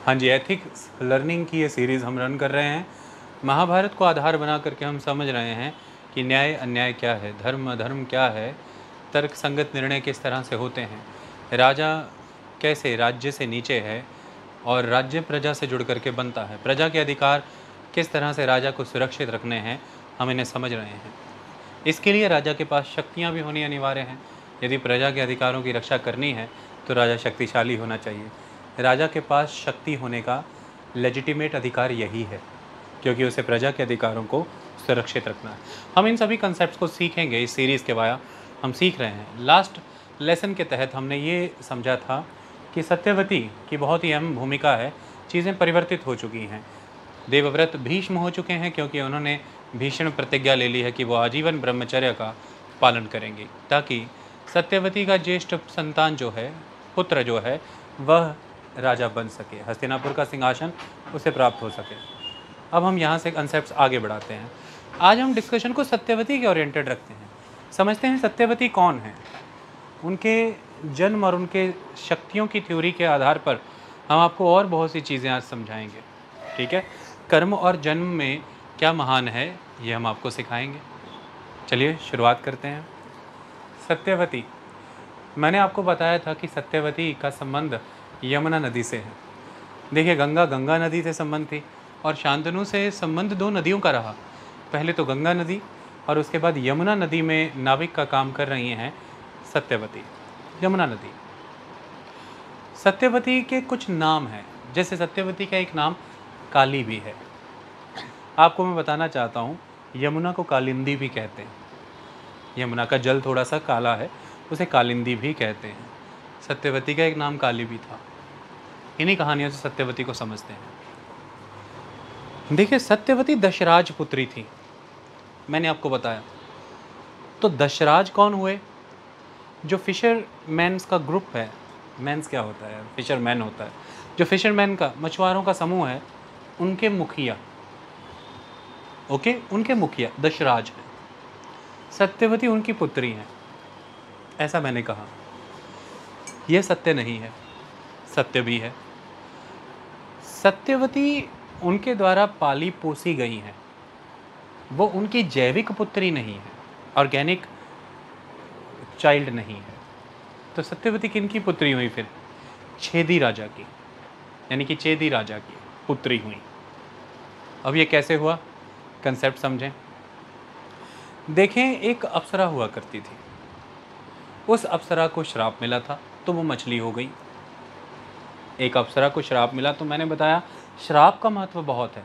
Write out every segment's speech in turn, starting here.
हाँ जी, ethics learning की ये सीरीज़ हम रन कर रहे हैं। महाभारत को आधार बना करके हम समझ रहे हैं कि न्याय अन्याय क्या है, धर्म अधर्म क्या है, तर्क संगत निर्णय किस तरह से होते हैं, राजा कैसे राज्य से नीचे है और राज्य प्रजा से जुड़ करके बनता है, प्रजा के अधिकार किस तरह से राजा को सुरक्षित रखने हैं, हम इन्हें समझ रहे हैं। इसके लिए राजा के पास शक्तियाँ भी होनी अनिवार्य हैं। यदि प्रजा के अधिकारों की रक्षा करनी है तो राजा शक्तिशाली होना चाहिए। राजा के पास शक्ति होने का लेजिटिमेट अधिकार यही है, क्योंकि उसे प्रजा के अधिकारों को सुरक्षित रखना है। हम इन सभी कंसेप्ट्स को सीखेंगे इस सीरीज़ के वाया हम सीख रहे हैं। लास्ट लेसन के तहत हमने ये समझा था कि सत्यवती की बहुत ही अहम भूमिका है। चीज़ें परिवर्तित हो चुकी हैं। देवव्रत भीष्म हो चुके हैं क्योंकि उन्होंने भीषण प्रतिज्ञा ले ली है कि वो आजीवन ब्रह्मचर्य का पालन करेंगे, ताकि सत्यवती का ज्येष्ठ संतान जो है, पुत्र जो है, वह राजा बन सके, हस्तिनापुर का सिंहासन उसे प्राप्त हो सके। अब हम यहाँ से कंसेप्ट्स आगे बढ़ाते हैं। आज हम डिस्कशन को सत्यवती के ओरिएंटेड रखते हैं। समझते हैं सत्यवती कौन है। उनके जन्म और उनके शक्तियों की थ्योरी के आधार पर हम आपको और बहुत सी चीज़ें आज समझाएंगे। ठीक है, कर्म और जन्म में क्या महान है ये हम आपको सिखाएंगे। चलिए शुरुआत करते हैं। सत्यवती, मैंने आपको बताया था कि सत्यवती का संबंध यमुना नदी से है। देखिए, गंगा नदी से संबंध थी और शांतनु से संबंध दो नदियों का रहा। पहले तो गंगा नदी और उसके बाद यमुना नदी में नाविक का काम कर रही हैं सत्यवती। यमुना नदी, सत्यवती के कुछ नाम हैं, जैसे सत्यवती का एक नाम काली भी है। आपको मैं बताना चाहता हूँ, यमुना को कालिंदी भी कहते हैं। यमुना का जल थोड़ा सा काला है, उसे कालिंदी भी कहते हैं। सत्यवती का एक नाम काली भी था। इन्हीं कहानियों से सत्यवती को समझते हैं। देखिए, सत्यवती दशराज पुत्री थी, मैंने आपको बताया। तो दशराज कौन हुए? जो फिशरमैन्स का ग्रुप है, मैन्स क्या होता है, फिशरमैन होता है, जो फिशरमैन का, मछुआरों का समूह है, उनके मुखिया, ओके, उनके मुखिया दशराज हैं। सत्यवती उनकी पुत्री हैं, ऐसा मैंने कहा। यह सत्य नहीं है, सत्य भी है। सत्यवती उनके द्वारा पाली पोसी गई हैं, वो उनकी जैविक पुत्री नहीं है, ऑर्गेनिक चाइल्ड नहीं है। तो सत्यवती किनकी पुत्री हुई फिर? छेदी राजा की, यानी कि चेदी राजा की पुत्री हुई। अब ये कैसे हुआ, कंसेप्ट समझें। देखें, एक अप्सरा हुआ करती थी, उस अप्सरा को श्राप मिला था तो वो मछली हो गई। एक अप्सरा को श्राप मिला, तो मैंने बताया श्राप का महत्व बहुत है।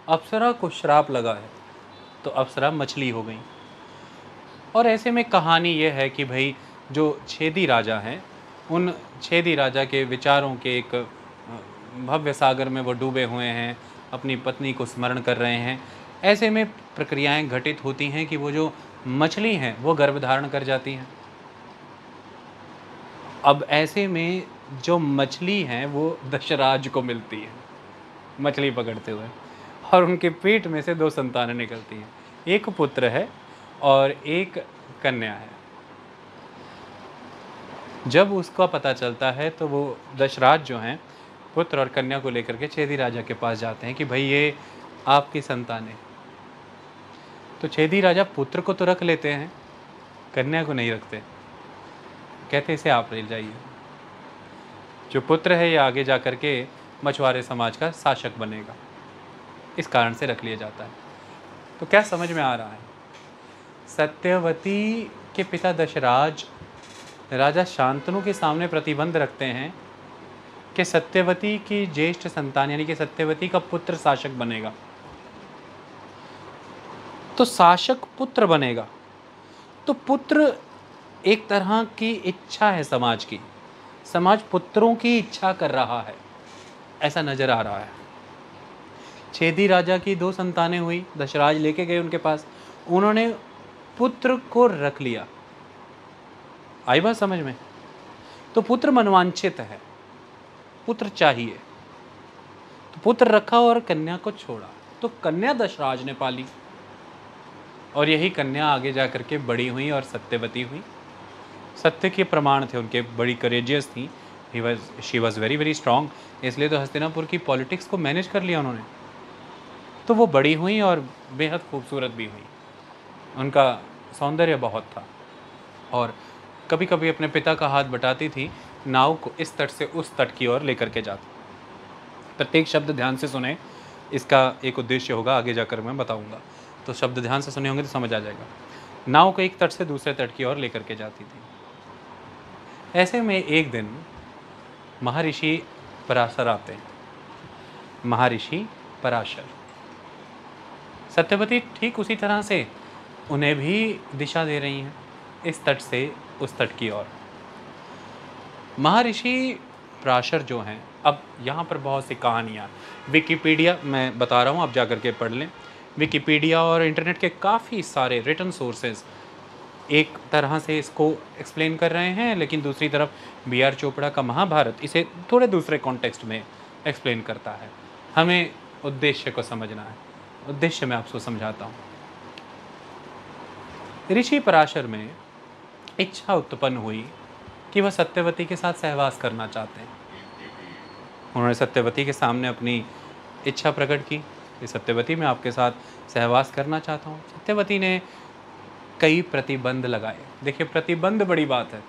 अप्सरा को श्राप लगा है तो अप्सरा मछली हो गई। और ऐसे में कहानी ये है कि भाई, जो छेदी राजा हैं, उन छेदी राजा के विचारों के एक भव्य सागर में वो डूबे हुए हैं, अपनी पत्नी को स्मरण कर रहे हैं। ऐसे में प्रक्रियाएं घटित होती हैं कि वो जो मछली हैं वो गर्भ धारण कर जाती हैं। अब ऐसे में जो मछली हैं वो दशराज को मिलती है मछली पकड़ते हुए, और उनके पेट में से 2 संतानें निकलती हैं। एक पुत्र है और एक कन्या है। जब उसका पता चलता है तो वो दशराज जो हैं, पुत्र और कन्या को लेकर के छेदी राजा के पास जाते हैं कि भाई ये आपकी संतानें। तो छेदी राजा पुत्र को तो रख लेते हैं, कन्या को नहीं रखते। कहते इसे आप ले जाइए। जो पुत्र है ये आगे जा कर के मछुआरे समाज का शासक बनेगा, इस कारण से रख लिया जाता है। तो क्या समझ में आ रहा है? सत्यवती के पिता दशराज राजा शांतनु के सामने प्रतिबंध रखते हैं कि सत्यवती की ज्येष्ठ संतान, यानी कि सत्यवती का पुत्र शासक बनेगा। तो शासक पुत्र बनेगा, तो पुत्र एक तरह की इच्छा है समाज की, समाज पुत्रों की इच्छा कर रहा है, ऐसा नजर आ रहा है। छेदी राजा की 2 संतानें हुई, दशराज लेके गए उनके पास, उन्होंने पुत्र को रख लिया। आई बात समझ में? तो पुत्र मनवांछित है, पुत्र चाहिए, तो पुत्र रखा और कन्या को छोड़ा। तो कन्या दशराज ने पाली और यही कन्या आगे जा करके बड़ी हुई और सत्यवती हुई। सत्य के प्रमाण थे उनके, बड़ी करेजियस थी, she was very very strong, इसलिए तो हस्तिनापुर की पॉलिटिक्स को मैनेज कर लिया उन्होंने। तो वो बड़ी हुई और बेहद खूबसूरत भी हुई, उनका सौंदर्य बहुत था और कभी कभी अपने पिता का हाथ बटाती थी, नाव को इस तट से उस तट की ओर लेकर के जाती। प्रत्येक शब्द ध्यान से सुने, इसका एक उद्देश्य होगा, आगे जाकर मैं बताऊंगा। तो शब्द ध्यान से सुने होंगे तो समझ आ जाएगा। नाव को एक तट से दूसरे तट की ओर लेकर के जाती थी। ऐसे में एक दिन महर्षि पराशर आते हैं। महर्षि पराशर, सत्यवती ठीक उसी तरह से उन्हें भी दिशा दे रही हैं, इस तट से उस तट की ओर। महर्षि पराशर जो हैं, अब यहाँ पर बहुत सी कहानियाँ, विकिपीडिया मैं बता रहा हूँ, आप जाकर के पढ़ लें। विकिपीडिया और इंटरनेट के काफ़ी सारे रिटन सोर्सेज एक तरह से इसको एक्सप्लेन कर रहे हैं, लेकिन दूसरी तरफ B.R. चोपड़ा का महाभारत इसे थोड़े दूसरे कॉन्टेक्स्ट में एक्सप्लेन करता है। हमें उद्देश्य को समझना है, उद्देश्य मैं आपको समझाता हूँ। ऋषि पराशर में इच्छा उत्पन्न हुई कि वह सत्यवती के साथ सहवास करना चाहते हैं। उन्होंने सत्यवती के सामने अपनी इच्छा प्रकट की कि सत्यवती, मैं आपके साथ सहवास करना चाहता हूँ। सत्यवती ने कई प्रतिबंध लगाए। देखिए, प्रतिबंध बड़ी बात है।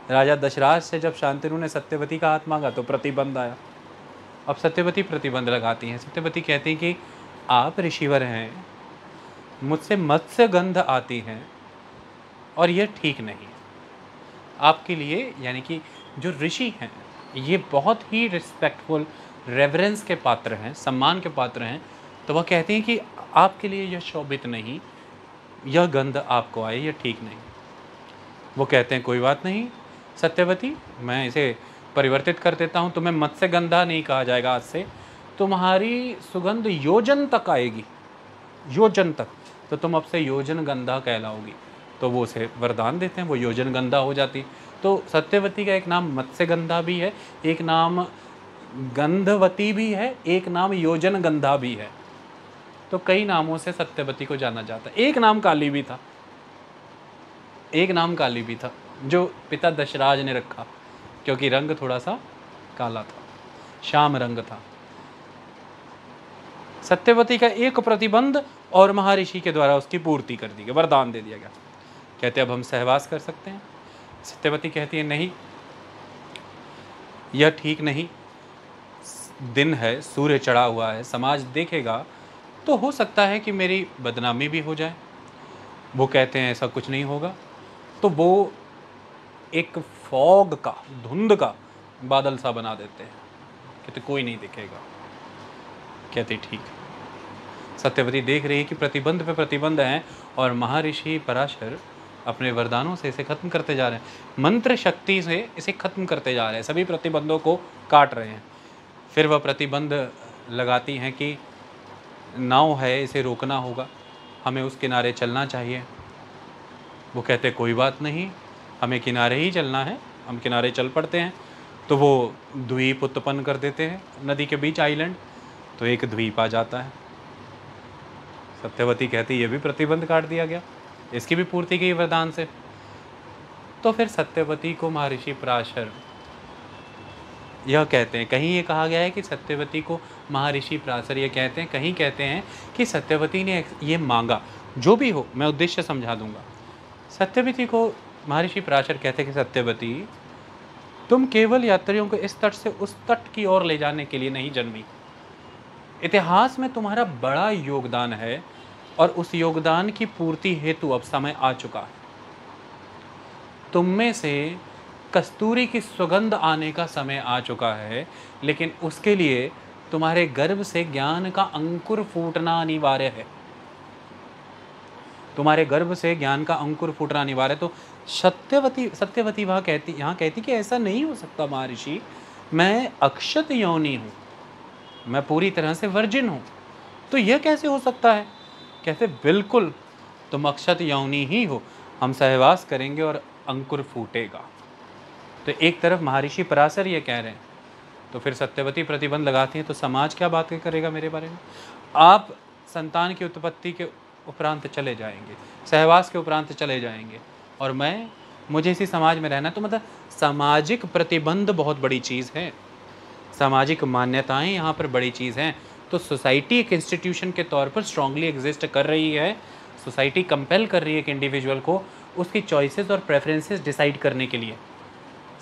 राजा दशरथ से जब शांतनु ने सत्यवती का हाथ मांगा तो प्रतिबंध आया। अब सत्यवती प्रतिबंध लगाती हैं। सत्यवती कहती हैं कि आप ऋषिवर हैं, मुझसे मत्स्य गंध आती हैं और यह ठीक नहीं है आपके लिए। यानी कि जो ऋषि हैं ये बहुत ही रिस्पेक्टफुल, रेवरेंस के पात्र हैं, सम्मान के पात्र हैं। तो वह कहती हैं कि आपके लिए यह शोभित नहीं, यह गंध आपको आए, यह ठीक नहीं। वो कहते हैं कोई बात नहीं सत्यवती, मैं इसे परिवर्तित कर देता हूँ, तुम्हें मत्स्य गंधा नहीं कहा जाएगा आज से, तुम्हारी सुगंध योजन तक आएगी, योजन तक, तो तुम अब से योजन गंधा कहलाओगी। तो वो उसे वरदान देते हैं, वो योजन गंधा हो जाती। तो सत्यवती का एक नाम मत्स्य गंधा भी है, एक नाम गंधवती भी है, एक नाम योजन गंधा भी है। तो कई नामों से सत्यवती को जाना जाता है। एक नाम काली भी था, एक नाम काली भी था, जो पिता दशराज ने रखा क्योंकि रंग थोड़ा सा काला था, श्याम रंग था। सत्यवती का एक प्रतिबंध और महर्षि के द्वारा उसकी पूर्ति कर दी गई, वरदान दे दिया गया। कहते अब हम सहवास कर सकते हैं। सत्यवती कहती है नहीं, यह ठीक नहीं, दिन है, सूर्य चढ़ा हुआ है, समाज देखेगा तो हो सकता है कि मेरी बदनामी भी हो जाए। वो कहते हैं ऐसा कुछ नहीं होगा। तो वो एक फॉग का, धुंध का बादल सा बना देते हैं, कहते कोई नहीं दिखेगा। कहते ठीक। सत्यवती देख रही है कि प्रतिबंध पे प्रतिबंध हैं और महर्षि पराशर अपने वरदानों से इसे खत्म करते जा रहे हैं, मंत्र शक्ति से इसे खत्म करते जा रहे हैं, सभी प्रतिबंधों को काट रहे हैं। फिर वह प्रतिबंध लगाती हैं कि नाव है, इसे रोकना होगा, हमें उस किनारे चलना चाहिए। वो कहते कोई बात नहीं, हमें किनारे ही चलना है, हम किनारे चल पड़ते हैं। तो वो द्वीप उत्पन्न कर देते हैं नदी के बीच, आइलैंड। तो एक द्वीप आ जाता है। सत्यवती कहती ये भी प्रतिबंध काट दिया गया, इसकी भी पूर्ति की वरदान से। तो फिर सत्यवती को महर्षि पराशर यह कहते हैं, कहीं ये कहा गया है कि सत्यवती को महर्षि पराशर ये कहते हैं, कहीं कहते हैं कि सत्यवती ने ये मांगा। जो भी हो, मैं उद्देश्य समझा दूंगा। सत्यवती को महर्षि पराशर कहते हैं कि सत्यवती, तुम केवल यात्रियों को इस तट से उस तट की ओर ले जाने के लिए नहीं जन्मी। इतिहास में तुम्हारा बड़ा योगदान है और उस योगदान की पूर्ति हेतु अब समय आ चुका है। तुम में से कस्तूरी की सुगंध आने का समय आ चुका है, लेकिन उसके लिए तुम्हारे गर्भ से ज्ञान का अंकुर फूटना अनिवार्य है। तुम्हारे गर्भ से ज्ञान का अंकुर फूटना अनिवार्य है। तो सत्यवती वह कहती, यहाँ कहती कि ऐसा नहीं हो सकता महर्षि, मैं अक्षत योनि हूँ, मैं पूरी तरह से वर्जिन हूँ, तो यह कैसे हो सकता है? कहते बिल्कुल, तुम अक्षत योनि ही हो, हम सहवास करेंगे और अंकुर फूटेगा। तो एक तरफ महर्षि पराशर ये कह रहे हैं, तो फिर सत्यवती प्रतिबंध लगाती हैं, तो समाज क्या बात करेगा मेरे बारे में? आप संतान की उत्पत्ति के उपरांत चले जाएंगे, सहवास के उपरांत चले जाएंगे, और मैं मुझे इसी समाज में रहना है। तो मतलब सामाजिक प्रतिबंध बहुत बड़ी चीज़ है, सामाजिक मान्यताएं यहाँ पर बड़ी चीज़ हैं। तो सोसाइटी एक इंस्टीट्यूशन के तौर पर स्ट्रांगली एग्जिस्ट कर रही है। सोसाइटी कंपेल कर रही है एक इंडिविजुअल को उसकी चॉइसेस और प्रेफरेंसेस डिसाइड करने के लिए।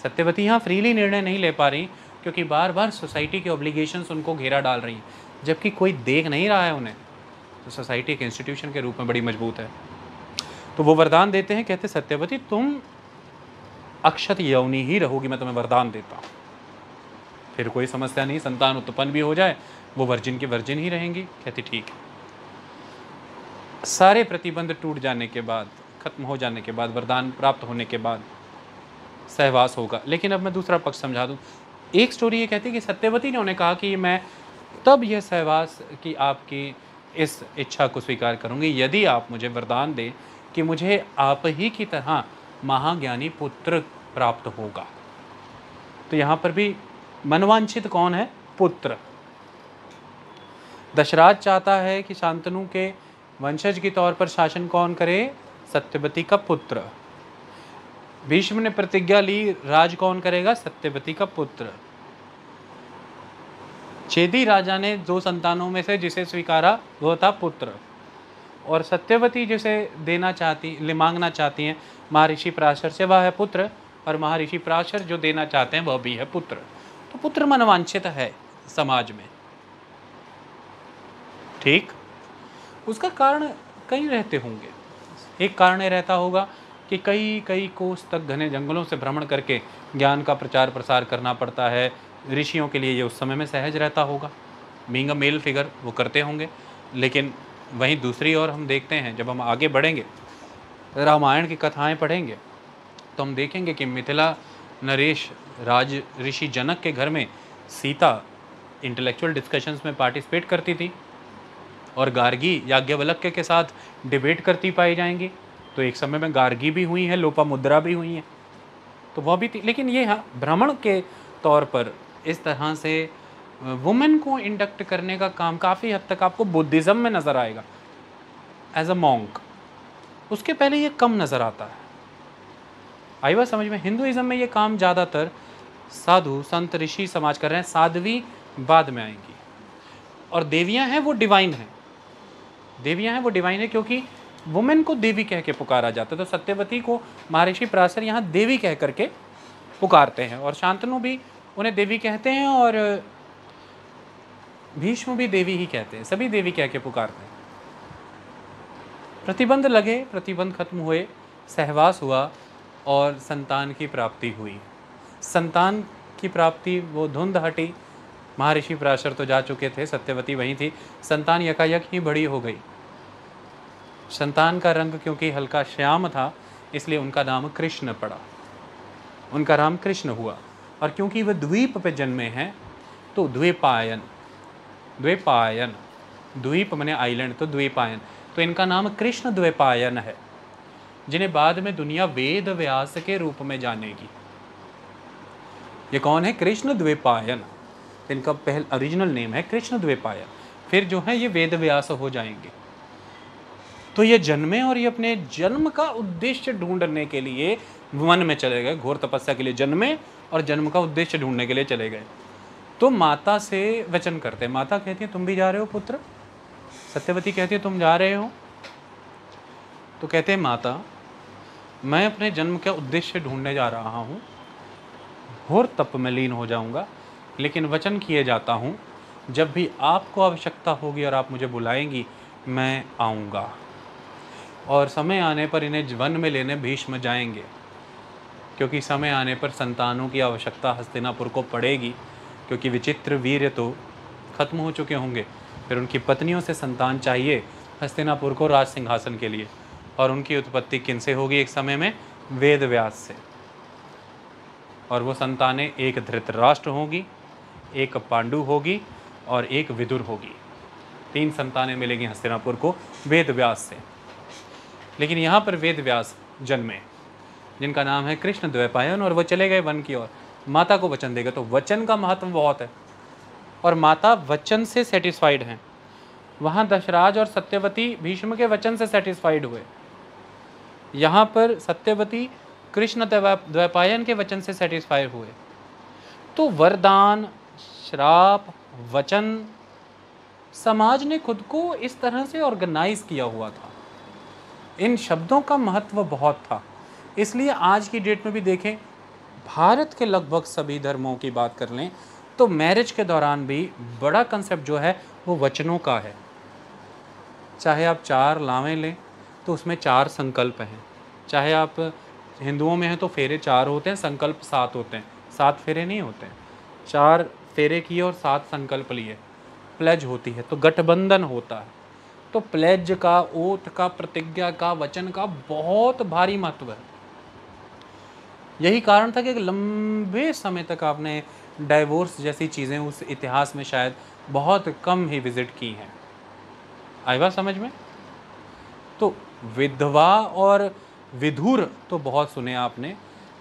सत्यवती यहाँ फ्रीली निर्णय नहीं ले पा रही क्योंकि बार बार सोसाइटी के ऑब्लिगेशंस उनको घेरा डाल रही हैं, जबकि कोई देख नहीं रहा है उन्हें। तो सोसाइटी एक इंस्टीट्यूशन के रूप में बड़ी मजबूत है। तो वो वरदान देते हैं, कहते सत्यवती तुम अक्षत यौनी ही रहोगी, मैं तुम्हें वरदान देता हूँ। फिर कोई समस्या नहीं, संतान उत्पन्न भी हो जाए वो वर्जिन की वर्जिन ही रहेंगी। कहती ठीक है। सारे प्रतिबंध टूट जाने के बाद, खत्म हो जाने के बाद, वरदान प्राप्त होने के बाद सहवास होगा। लेकिन अब मैं दूसरा पक्ष समझा दूं। एक स्टोरी ये कहती है कि सत्यवती ने उन्हें कहा कि मैं तब यह सहवास की आपकी इस इच्छा को स्वीकार करूंगी यदि आप मुझे वरदान दें कि मुझे आप ही की तरह महाज्ञानी पुत्र प्राप्त होगा। तो यहाँ पर भी मनवांछित कौन है? पुत्र। दशराज चाहता है कि शांतनु के वंशज के तौर पर शासन कौन करे? सत्यवती का पुत्र। भीष्म ने प्रतिज्ञा ली, राज कौन करेगा? सत्यवती का पुत्र। चेदी राजा ने 2 संतानों में से जिसे स्वीकारा वो था पुत्र, और सत्यवती जिसे देना चाहती, मांगना चाहती हैं महर्षि पराशर से, वह है पुत्र, और महर्षि पराशर जो देना चाहते हैं वह भी है पुत्र। तो पुत्र मनवांछित है समाज में। ठीक, उसका कारण कई रहते होंगे। एक कारण ये रहता होगा कि कई कई कोस तक घने जंगलों से भ्रमण करके ज्ञान का प्रचार प्रसार करना पड़ता है। ऋषियों के लिए ये उस समय में सहज रहता होगा, बीइंग अ मेल फिगर वो करते होंगे। लेकिन वहीं दूसरी ओर हम देखते हैं, जब हम आगे बढ़ेंगे, रामायण की कथाएं पढ़ेंगे, तो हम देखेंगे कि मिथिला नरेश राज ऋषि जनक के घर में सीता इंटेलेक्चुअल डिस्कशंस में पार्टिसिपेट करती थी, और गार्गी याज्ञवल्क्य के साथ डिबेट करती पाई जाएंगी। तो एक समय में गार्गी भी हुई है, लोपामुद्रा भी हुई है, तो वह भी थी। लेकिन ये हाँ, भ्रमण के तौर पर इस तरह से वुमेन को इंडक्ट करने का काम काफ़ी हद तक आपको बुद्धिज़्म में नज़र आएगा एज अ मॉन्क। उसके पहले ये कम नज़र आता है। आई बात समझ में? हिंदुइज्म में ये काम ज़्यादातर साधु संत ऋषि समाज कर रहे हैं, साध्वी बाद में आएंगी। और देवियां हैं वो डिवाइन हैं, देवियां हैं वो डिवाइन है, क्योंकि वुमेन को देवी कह के पुकारा जाता है। तो सत्यवती को महर्षि पराशर यहाँ देवी कह करके पुकारते हैं, और शांतनु भी उन्हें देवी कहते हैं, और भीष्म भी देवी ही कहते हैं, सभी देवी कह के पुकारते हैं। प्रतिबंध लगे, प्रतिबंध खत्म हुए, सहवास हुआ और संतान की प्राप्ति हुई। संतान की प्राप्ति, वो धुंध हटी। महर्षि पराशर तो जा चुके थे, सत्यवती वहीं थी। संतान यकायक ही बड़ी हो गई। संतान का रंग क्योंकि हल्का श्याम था, इसलिए उनका नाम कृष्ण पड़ा, उनका नाम कृष्ण हुआ। और क्योंकि वह द्वीप पे जन्मे हैं तो द्वीपायन, द्वीपायन, द्वीप माने आइलैंड, तो द्वीपायन, तो इनका नाम कृष्ण द्वीपायन है, जिन्हें बाद में दुनिया वेद व्यास के रूप में जानेगी। ये कौन है? कृष्ण द्वीपायन। इनका पहला ओरिजिनल नेम है कृष्ण द्वीपायन, फिर जो है ये वेद व्यास हो जाएंगे। तो ये जन्मे और ये अपने जन्म का उद्देश्य ढूंढने के लिए वन में चले गए, घोर तपस्या के लिए जन्मे और जन्म का उद्देश्य ढूंढने के लिए चले गए। तो माता से वचन करते हैं, माता कहती है तुम भी जा रहे हो पुत्र? सत्यवती कहती है तुम जा रहे हो? तो कहते हैं माता मैं अपने जन्म का उद्देश्य ढूंढने जा रहा हूँ, घोर तप में लीन हो जाऊँगा, लेकिन वचन किए जाता हूँ जब भी आपको आवश्यकता होगी और आप मुझे बुलाएंगी मैं आऊँगा। और समय आने पर इन्हें वन में लेने भीष्म जाएंगे, क्योंकि समय आने पर संतानों की आवश्यकता हस्तिनापुर को पड़ेगी, क्योंकि विचित्र वीर्य तो खत्म हो चुके होंगे। फिर उनकी पत्नियों से संतान चाहिए हस्तिनापुर को राज सिंहासन के लिए, और उनकी उत्पत्ति किनसे होगी एक समय में? वेद व्यास से। और वो संतानें एक धृतराष्ट्र होगी, एक पांडु होगी और एक विदुर होगी। 3 संतानें मिलेंगी हस्तिनापुर को वेद व्यास से। लेकिन यहाँ पर वेद व्यास जन्मे, जिनका नाम है कृष्ण द्वैपायन, और वो चले गए वन की ओर। माता को वचन देगा, तो वचन का महत्व बहुत है, और माता वचन से सेटिस्फाइड हैं। वहाँ दशराज और सत्यवती भीष्म के वचन से सेटिस्फाइड हुए। यहाँ पर सत्यवती कृष्ण द्वैपायन के वचन से सेटिस्फाई हुए। तो वरदान, श्राप, वचन, समाज ने खुद को इस तरह से ऑर्गेनाइज किया हुआ था। इन शब्दों का महत्व बहुत था। इसलिए आज की डेट में भी देखें, भारत के लगभग सभी धर्मों की बात कर लें तो मैरिज के दौरान भी बड़ा कंसेप्ट जो है वो वचनों का है। चाहे आप 4 लावें लें तो उसमें 4 संकल्प हैं। चाहे आप हिंदुओं में हैं तो फेरे 4 होते हैं, संकल्प 7 होते हैं। 7 फेरे नहीं होते हैं, 4 फेरे किए और 7 संकल्प लिए, प्लेज होती है, तो गठबंधन होता है। तो प्लेज का, ओथ का, प्रतिज्ञा का, वचन का बहुत भारी महत्व है। यही कारण था कि लंबे समय तक आपने डाइवोर्स जैसी चीज़ें उस इतिहास में शायद बहुत कम ही विजिट की हैं। आई बात समझ में? तो विधवा और विधुर तो बहुत सुने आपने,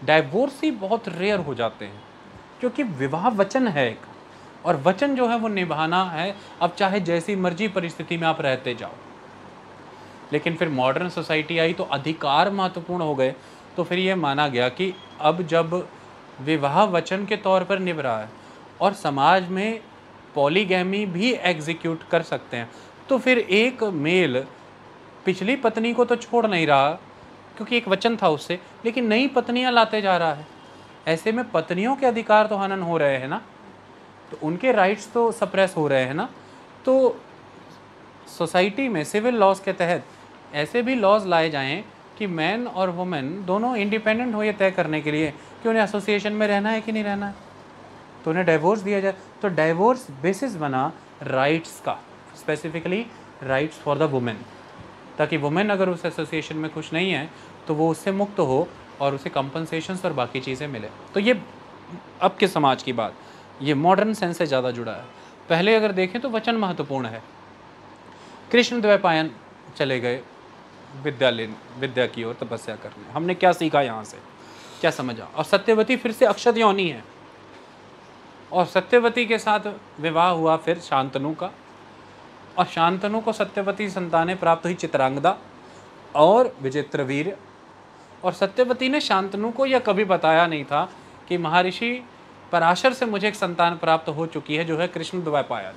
डाइवोर्स ही बहुत रेयर हो जाते हैं, क्योंकि विवाह वचन है एक, और वचन जो है वो निभाना है। अब चाहे जैसी मर्जी परिस्थिति में आप रहते जाओ। लेकिन फिर मॉडर्न सोसाइटी आई तो अधिकार महत्वपूर्ण हो गए। तो फिर ये माना गया कि अब जब विवाह वचन के तौर पर निभ रहा है और समाज में पॉलीगैमी भी एग्जीक्यूट कर सकते हैं, तो फिर एक मेल पिछली पत्नी को तो छोड़ नहीं रहा, क्योंकि एक वचन था उससे, लेकिन नई पत्नियां लाते जा रहा है। ऐसे में पत्नियों के अधिकार तो हनन हो रहे हैं ना, तो उनके राइट्स तो सप्रेस हो रहे हैं ना। तो सोसाइटी में सिविल लॉज के तहत ऐसे भी लॉज लाए जाएं कि मैन और वुमेन दोनों इंडिपेंडेंट हो, ये तय करने के लिए कि उन्हें एसोसिएशन में रहना है कि नहीं रहना है, तो उन्हें डाइवोर्स दिया जाए। तो डाइवोर्स बेसिस बना राइट्स का, specifically rights for the women, ताकि वुमेन अगर उस एसोसिएशन में खुश नहीं है तो वो उससे मुक्त हो और उसे कंपनसेशंस और बाकी चीज़ें मिले। तो ये अब के समाज की बात, ये मॉडर्न सेंस से ज़्यादा जुड़ा है। पहले अगर देखें तो वचन महत्वपूर्ण है। कृष्ण द्वैपायन चले गए विद्या की ओर तपस्या करने। हमने क्या सीखा यहाँ से, क्या समझा? और सत्यवती फिर से अक्षत योनि है, और सत्यवती के साथ विवाह हुआ फिर शांतनु का, और शांतनु को सत्यवती संतानें प्राप्त हुई, चित्रांगदा और विचित्रवीर्य। और सत्यवती ने शांतनु को यह कभी बताया नहीं था कि महर्षि पराशर से मुझे एक संतान प्राप्त हो चुकी है जो है कृष्ण द्वैपायन।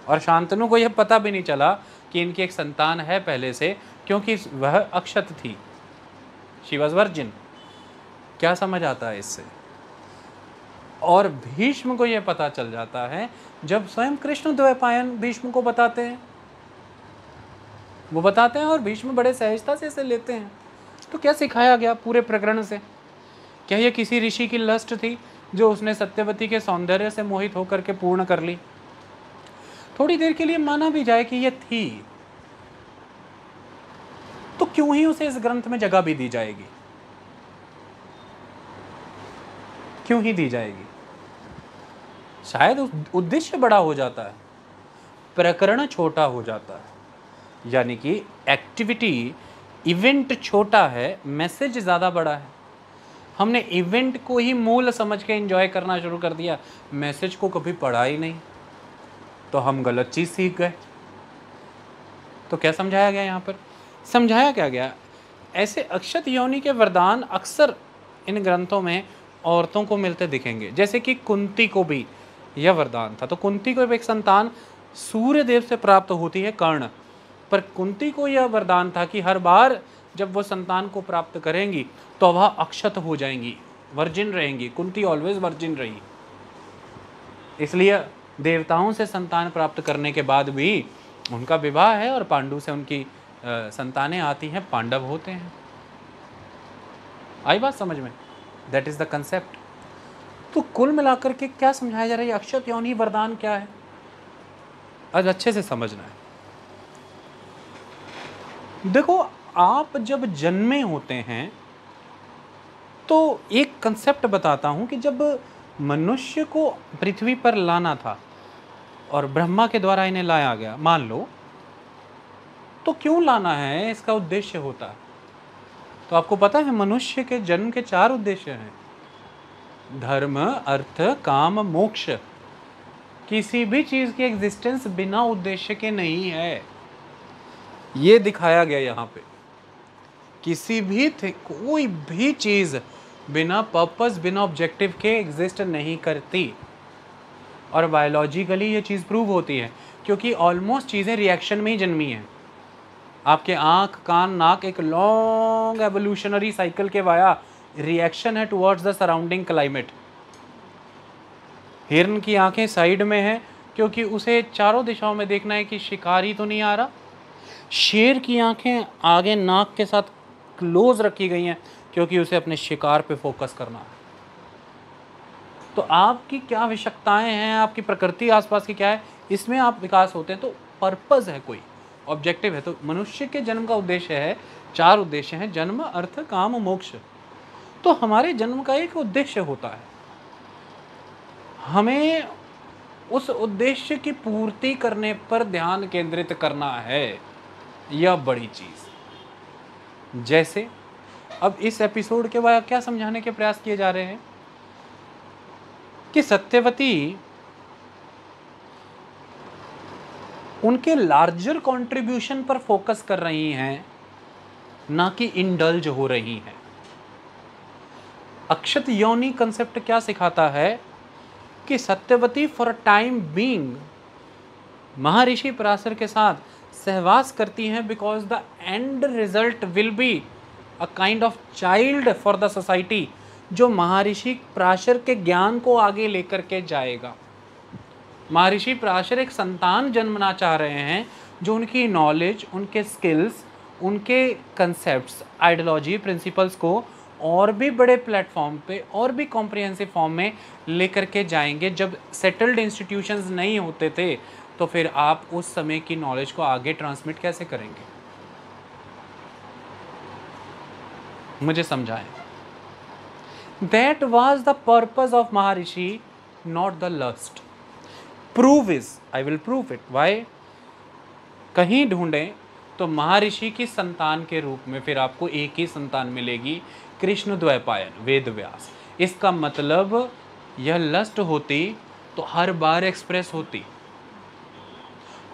और शांतनु को यह पता भी नहीं चला कि इनकी एक संतान है पहले से, क्योंकि वह अक्षत थी, शी वॉज वर्जिन। क्या समझ आता है इससे? और भीष्म को यह पता चल जाता है जब स्वयं कृष्ण द्वैपायन भीष्म को बताते हैं। वो बताते हैं और भीष्म बड़े सहजता से इसे लेते हैं। तो क्या सिखाया गया पूरे प्रकरण से? क्या यह किसी ऋषि की लस्ट थी जो उसने सत्यवती के सौंदर्य से मोहित होकर के पूर्ण कर ली? थोड़ी देर के लिए माना भी जाए कि यह थी, तो क्यों ही उसे इस ग्रंथ में जगह भी दी जाएगी? क्यों ही दी जाएगी? शायद उद्देश्य बड़ा हो जाता है, प्रकरण छोटा हो जाता है। यानी कि एक्टिविटी, इवेंट छोटा है, मैसेज ज़्यादा बड़ा है। हमने इवेंट को ही मूल समझ के एंजॉय करना शुरू कर दिया, मैसेज को कभी पढ़ा ही नहीं, तो हम गलत चीज़ सीख गए। तो क्या समझाया गया यहाँ पर? समझाया क्या गया? ऐसे अक्षत योनि के वरदान अक्सर इन ग्रंथों में औरतों को मिलते दिखेंगे। जैसे कि कुंती को भी यह वरदान था, तो कुंती को एक संतान सूर्य देव से प्राप्त होती है, कर्ण। पर कुंती को यह वरदान था कि हर बार जब वो संतान को प्राप्त करेंगी तो वह अक्षत हो जाएंगी, वर्जिन रहेंगी। कुंती ऑलवेज वर्जिन रही। इसलिए देवताओं से संतान प्राप्त करने के बाद भी उनका विवाह है और पांडु से उनकी संतानें आती हैं, पांडव होते हैं। आई बात समझ में? That is the concept. तो कुल मिलाकर के क्या समझाया जा रहा है? अक्षत योनि वरदान क्या है, आज अच्छे से समझना है। देखो, आप जब जन्मे होते हैं तो एक कंसेप्ट बताता हूं कि जब मनुष्य को पृथ्वी पर लाना था और ब्रह्मा के द्वारा इन्हें लाया गया, मान लो, तो क्यों लाना है, इसका उद्देश्य होता है। तो आपको पता है मनुष्य के जन्म के 4 उद्देश्य हैं: धर्म, अर्थ, काम, मोक्ष। किसी भी चीज की एग्जिस्टेंस बिना उद्देश्य के नहीं है, ये दिखाया गया यहाँ पे। किसी भी कोई भी चीज़ बिना पर्पस, बिना ऑब्जेक्टिव के एग्जिस्ट नहीं करती। और बायोलॉजिकली ये चीज़ प्रूव होती है, क्योंकि ऑलमोस्ट चीज़ें रिएक्शन में ही जन्मी हैं। आपके आँख, कान, नाक एक लॉन्ग एवोल्यूशनरी साइकिल के वाया रिएक्शन है टुवर्ड्स द सराउंडिंग क्लाइमेट। हिरन की आंखें साइड में हैं क्योंकि उसे चारों दिशाओं में देखना है कि शिकारी तो नहीं आ रहा। शेर की आंखें आगे नाक के साथ क्लोज रखी गई हैं क्योंकि उसे अपने शिकार पे फोकस करना है। तो आपकी क्या आवश्यकताएं हैं, आपकी प्रकृति आसपास की क्या है, इसमें आप विकास होते हैं। तो पर्पस है, कोई ऑब्जेक्टिव है। तो मनुष्य के जन्म का उद्देश्य है, 4 उद्देश्य हैं: जन्म, अर्थ, काम, मोक्ष। तो हमारे जन्म का एक उद्देश्य होता है, हमें उस उद्देश्य की पूर्ति करने पर ध्यान केंद्रित करना है। यह बड़ी चीज। जैसे अब इस एपिसोड के बाद क्या समझाने के प्रयास किए जा रहे हैं कि सत्यवती उनके लार्जर कंट्रीब्यूशन पर फोकस कर रही हैं, ना कि इंडल्ज हो रही हैं। अक्षत योनि कंसेप्ट क्या सिखाता है कि सत्यवती फॉर टाइम बीइंग महर्षि पराशर के साथ सहवास करती हैं because the end result will be a kind of child for the society, जो महर्षि पराशर के ज्ञान को आगे लेकर के जाएगा। महर्षि पराशर एक संतान जन्मना चाह रहे हैं जो उनकी नॉलेज, उनके स्किल्स, उनके कंसेप्ट्स, आइडियोलॉजी, प्रिंसिपल्स को और भी बड़े प्लेटफॉर्म पे और भी कॉम्प्रिहेंसिव फॉर्म में लेकर के जाएंगे। जब सेटल्ड इंस्टीट्यूशंस नहीं होते थे तो फिर आप उस समय की नॉलेज को आगे ट्रांसमिट कैसे करेंगे? मुझे समझाएं। That was the purpose of Maharishi, not the lust. Proof is, I will prove it. Why? कहीं ढूंढें तो महर्षि की संतान के रूप में फिर आपको एक ही संतान मिलेगी, कृष्ण द्वैपायन, वेद व्यास। इसका मतलब यह लस्ट होती तो हर बार एक्सप्रेस होती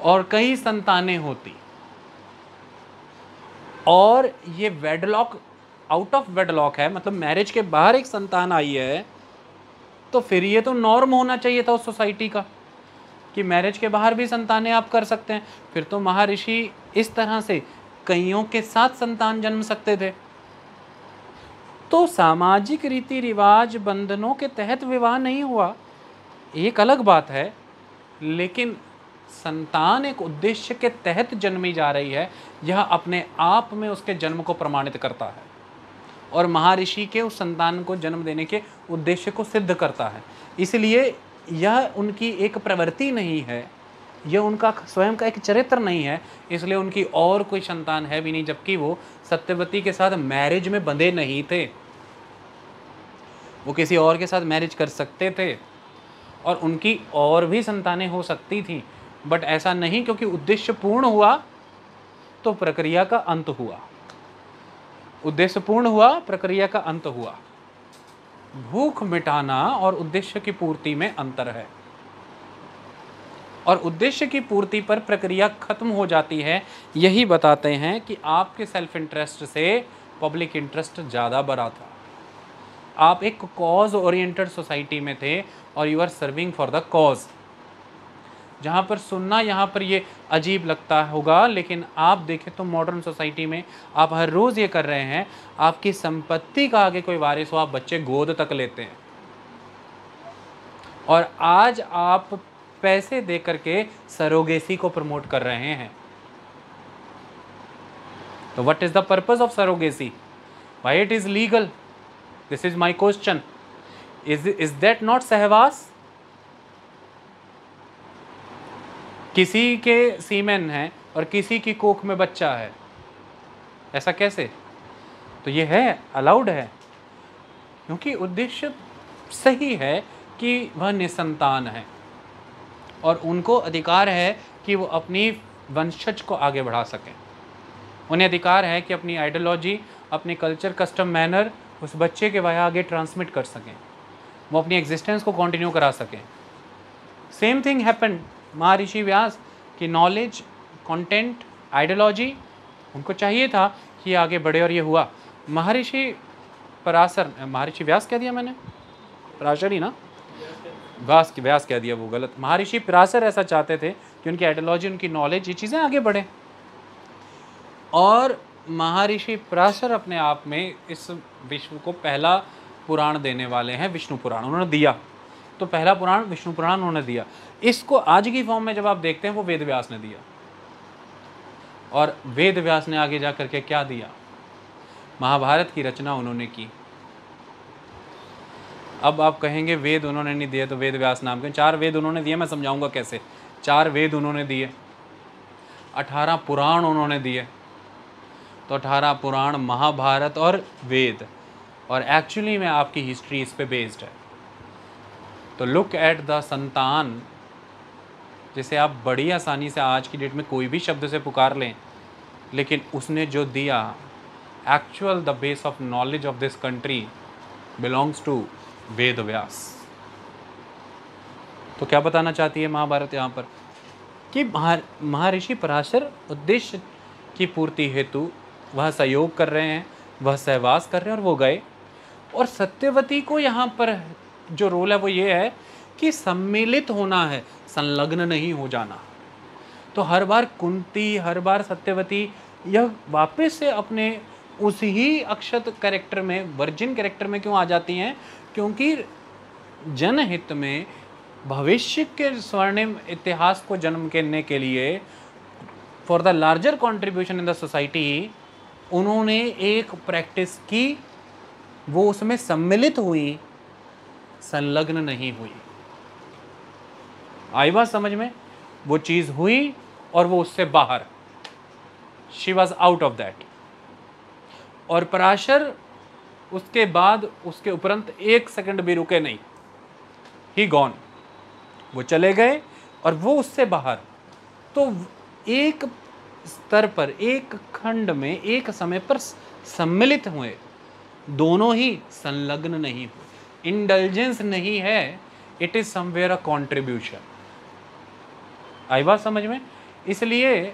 और कई संतानें होती, और ये वेडलॉक, आउट ऑफ वेडलॉक है, मतलब मैरिज के बाहर एक संतान आई है, तो फिर ये तो नॉर्म होना चाहिए था उस सोसाइटी का कि मैरिज के बाहर भी संतानें आप कर सकते हैं। फिर तो महर्षि इस तरह से कईयों के साथ संतान जन्म सकते थे। तो सामाजिक रीति रिवाज, बंधनों के तहत विवाह नहीं हुआ, एक अलग बात है, लेकिन संतान एक उद्देश्य के तहत जन्मी जा रही है, यह अपने आप में उसके जन्म को प्रमाणित करता है और महर्षि के उस संतान को जन्म देने के उद्देश्य को सिद्ध करता है। इसलिए यह उनकी एक प्रवृत्ति नहीं है, यह उनका स्वयं का एक चरित्र नहीं है, इसलिए उनकी और कोई संतान है भी नहीं, जबकि वो सत्यवती के साथ मैरिज में बंधे नहीं थे। वो किसी और के साथ मैरिज कर सकते थे और उनकी और भी संतानें हो सकती थी, बट ऐसा नहीं, क्योंकि उद्देश्य पूर्ण हुआ तो प्रक्रिया का अंत हुआ। उद्देश्य पूर्ण हुआ, प्रक्रिया का अंत हुआ। भूख मिटाना और उद्देश्य की पूर्ति में अंतर है, और उद्देश्य की पूर्ति पर प्रक्रिया खत्म हो जाती है। यही बताते हैं कि आपके सेल्फ इंटरेस्ट से पब्लिक इंटरेस्ट ज़्यादा बड़ा था। आप एक कॉज ओरिएंटेड सोसाइटी में थे और you are serving for the cause. जहाँ पर सुनना यहाँ पर ये अजीब लगता होगा, लेकिन आप देखें तो मॉडर्न सोसाइटी में आप हर रोज़ ये कर रहे हैं, आपकी संपत्ति का आगे कोई वारिस हो, आप बच्चे गोद तक लेते हैं। और आज आप पैसे दे करके सरोगेसी को प्रमोट कर रहे हैं। तो what is the purpose of surrogacy? Why it is legal? This is my question. Is that not सहवास? किसी के सीमेन है और किसी की कोख में बच्चा है, ऐसा कैसे? तो ये है, अलाउड है, क्योंकि उद्देश्य सही है कि वह निसंतान है और उनको अधिकार है कि वो अपनी वंशज को आगे बढ़ा सकें। उन्हें अधिकार है कि अपनी आइडियोलॉजी, अपने कल्चर, कस्टम, मैनर उस बच्चे के वाया आगे ट्रांसमिट कर सकें, वो अपनी एग्जिस्टेंस को कंटिन्यू करा सकें। सेम थिंग हैपेंड महर्षि व्यास की नॉलेज, कंटेंट, आइडियोलॉजी उनको चाहिए था कि ये आगे बढ़े और ये हुआ। महर्षि पराशर, महर्षि व्यास कह दिया मैंने, पराशर ही ना, व्यास कह दिया, वो गलत। महर्षि पराशर ऐसा चाहते थे कि उनकी आइडियोलॉजी, उनकी नॉलेज, ये चीज़ें आगे बढ़े। और महर्षि पराशर अपने आप में इस विश्व को पहला पुराण देने वाले हैं, विष्णु पुराण उन्होंने दिया। तो पहला पुराण विष्णु पुराण उन्होंने दिया। इसको आज की फॉर्म में जब आप देखते हैं वो वेद व्यास ने दिया। और वेद व्यास ने आगे जाकर के क्या दिया? महाभारत की रचना उन्होंने की। अब आप कहेंगे वेद उन्होंने नहीं दिए तो वेद व्यास नाम क्यों? 4 वेद उन्होंने दिए, मैं समझाऊंगा कैसे। 4 वेद उन्होंने दिए, 18 पुराण उन्होंने दिए। तो 18 पुराण, महाभारत और वेद, और एक्चुअली में आपकी हिस्ट्री इस पे बेस्ड है। तो लुक एट द संतान, जिसे आप बड़ी आसानी से आज की डेट में कोई भी शब्द से पुकार लें, लेकिन उसने जो दिया, actual the base of knowledge of this country belongs to Ved Vyas. तो क्या बताना चाहती है महाभारत यहाँ पर? कि महर्षि पराशर उद्देश्य की पूर्ति हेतु वह सहयोग कर रहे हैं, वह सहवास कर रहे हैं, और वो गए। और सत्यवती को यहाँ पर जो रोल है वो ये है कि सम्मिलित होना है, संलग्न नहीं हो जाना। तो हर बार कुंती, हर बार सत्यवती यह वापस से अपने उस ही अक्षत कैरेक्टर में, वर्जिन कैरेक्टर में क्यों आ जाती हैं? क्योंकि जनहित में भविष्य के स्वर्णिम इतिहास को जन्म देने के लिए, for the larger contribution in the society, उन्होंने एक प्रैक्टिस की, वो उसमें सम्मिलित हुई, संलग्न नहीं हुई। आई बात समझ में? वो चीज़ हुई और वो उससे बाहर, she was out of that. और पराशर उसके बाद, उसके उपरंत 1 सेकंड भी रुके नहीं, ही गॉन, वो चले गए और वो उससे बाहर। तो एक स्तर पर, एक खंड में, एक समय पर सम्मिलित हुए, दोनों ही संलग्न नहीं हुए। इंडल्जेंस नहीं है, it is somewhere a contribution. आई बात समझ में? इसलिए